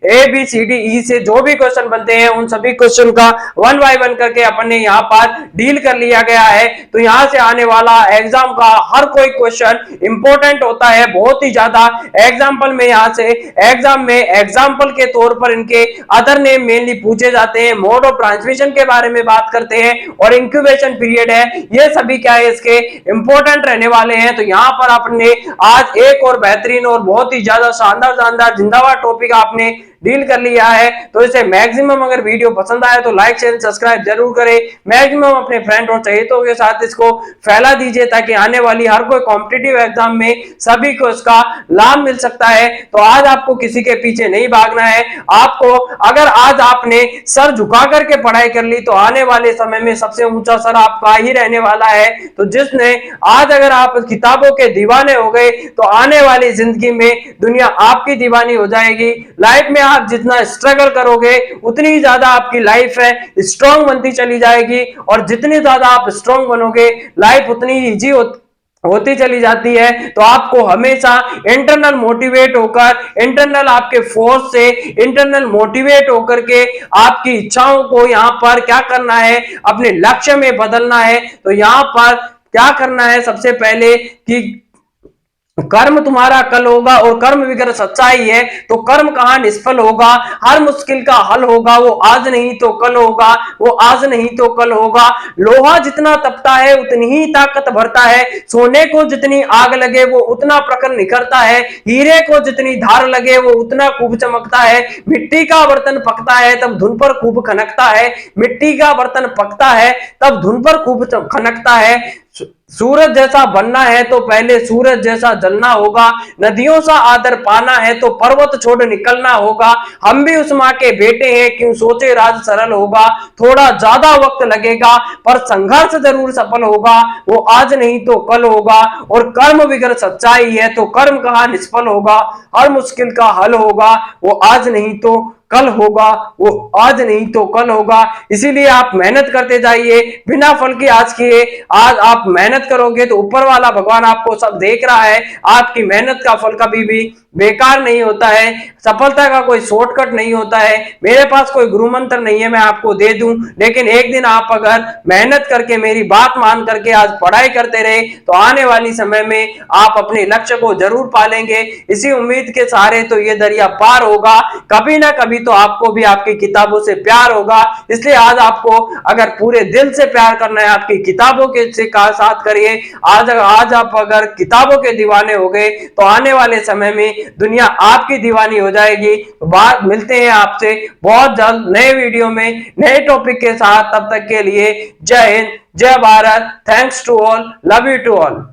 ABCD से जो भी क्वेश्चन बनते हैं उन सभी क्वेश्चन का 1 बाय 1 करके अपन ने यहाँ पर डील कर लिया गया है। तो यहाँ से आने वाला एग्जाम का हर कोई क्वेश्चन इंपॉर्टेंट होता है, बहुत ही ज्यादा। एग्जाम्पल में यहाँ से एग्जाम में एग्जाम्पल के तौर पर इनके अदर नेम मेनली पूछे जाते हैं, मोड ऑफ ट्रांसमिशन के बारे में बात करते हैं और इंक्यूबेशन पीरियड है, ये सभी क्या है इसके इंपॉर्टेंट रहने वाले हैं। तो यहाँ पर आपने आज एक और बेहतरीन और बहुत ही ज्यादा शानदार जिंदाबाद टॉपिक आपने डील कर लिया है। तो इसे मैक्सिमम अगर वीडियो पसंद आए तो लाइक शेयर सब्सक्राइब जरूर करें, मैक्सिमम अपने फ्रेंड और चहेतों के साथ इसको फैला दीजिए ताकि आने वाली हर कोई कॉम्पिटिटिव एग्जाम में सभी को इसका लाभ मिल सकता है। तो आज आपको किसी के पीछे नहीं भागना है, आपको अगर आज आपने सर झुका करके पढ़ाई कर ली तो आने वाले समय में सबसे ऊंचा सर आपका ही रहने वाला है। तो जिसने आज अगर आप किताबों के दीवाने हो गए तो आने वाली जिंदगी में दुनिया आपकी दीवानी हो जाएगी। लाइफ में आप जितना स्ट्रगल करोगे उतनी ज्यादा आपकी लाइफ है स्ट्रांग बनती चली जाएगी, और जितनी ज्यादा आप स्ट्रांग बनोगे लाइफ उतनी इजी होती चली जाती है। तो आपको हमेशा इंटरनल मोटिवेट होकर, इंटरनल आपके फोर्स से इंटरनल मोटिवेट होकर के आपकी इच्छाओं को यहाँ पर क्या करना है, अपने लक्ष्य में बदलना है। तो यहाँ पर क्या करना है, सबसे पहले कि कर्म तुम्हारा कल होगा और कर्म विगर सच्चाई है तो कर्म कहां निष्फल होगा। हर मुश्किल का हल होगा, वो आज नहीं तो कल होगा, वो आज नहीं तो कल होगा। लोहा जितना तपता है उतनी ही ताकत भरता है, सोने को जितनी आग लगे वो उतना प्रखर निखरता है, हीरे को जितनी धार लगे वो उतना खूब चमकता है। मिट्टी का बर्तन पकता है तब धुन पर खूब खनकता है, मिट्टी का बर्तन पकता है तब धुन पर खूब खनकता है। सूरज जैसा बनना है तो पहले सूरज जैसा जलना होगा, नदियों सा आदर पाना है तो पर्वत छोड़ निकलना होगा। हम भी उस माँ के बेटे हैं क्यों सोचे राज सरल होगा, थोड़ा ज्यादा वक्त लगेगा पर संघर्ष जरूर सफल होगा, वो आज नहीं तो कल होगा। और कर्म विगर सच्चाई है तो कर्म कहां निष्फल होगा, हर मुश्किल का हल होगा, वो आज नहीं तो कल होगा, वो आज नहीं तो कल होगा। इसीलिए आप मेहनत करते जाइए, बिना फल की आज किए। आज आप मेहनत करोगे तो ऊपर वाला भगवान आपको सब देख रहा है, आपकी मेहनत का फल कभी भी बेकार नहीं होता है, सफलता का कोई शॉर्टकट नहीं होता है। मेरे पास कोई गुरु मंत्र नहीं है मैं आपको दे दूं, लेकिन एक दिन आप अगर मेहनत करके मेरी बात मान करके आज पढ़ाई करते रहे तो आने वाली समय में आप अपने लक्ष्य को जरूर पालेंगे। इसी उम्मीद के सहारे तो ये दरिया पार होगा, कभी ना कभी तो आपको भी आपकी किताबों से प्यार होगा। इसलिए आज आपको अगर पूरे दिल से प्यार करना है आपकी किताबों के साथ करिए। आज आप अगर किताबों के दीवाने हो गए तो आने वाले समय में दुनिया आपकी दीवानी हो जाएगी। बात मिलते हैं आपसे बहुत जल्द नए वीडियो में नए टॉपिक के साथ, तब तक के लिए जय हिंद, जय Bharat, thanks to all, love you to all.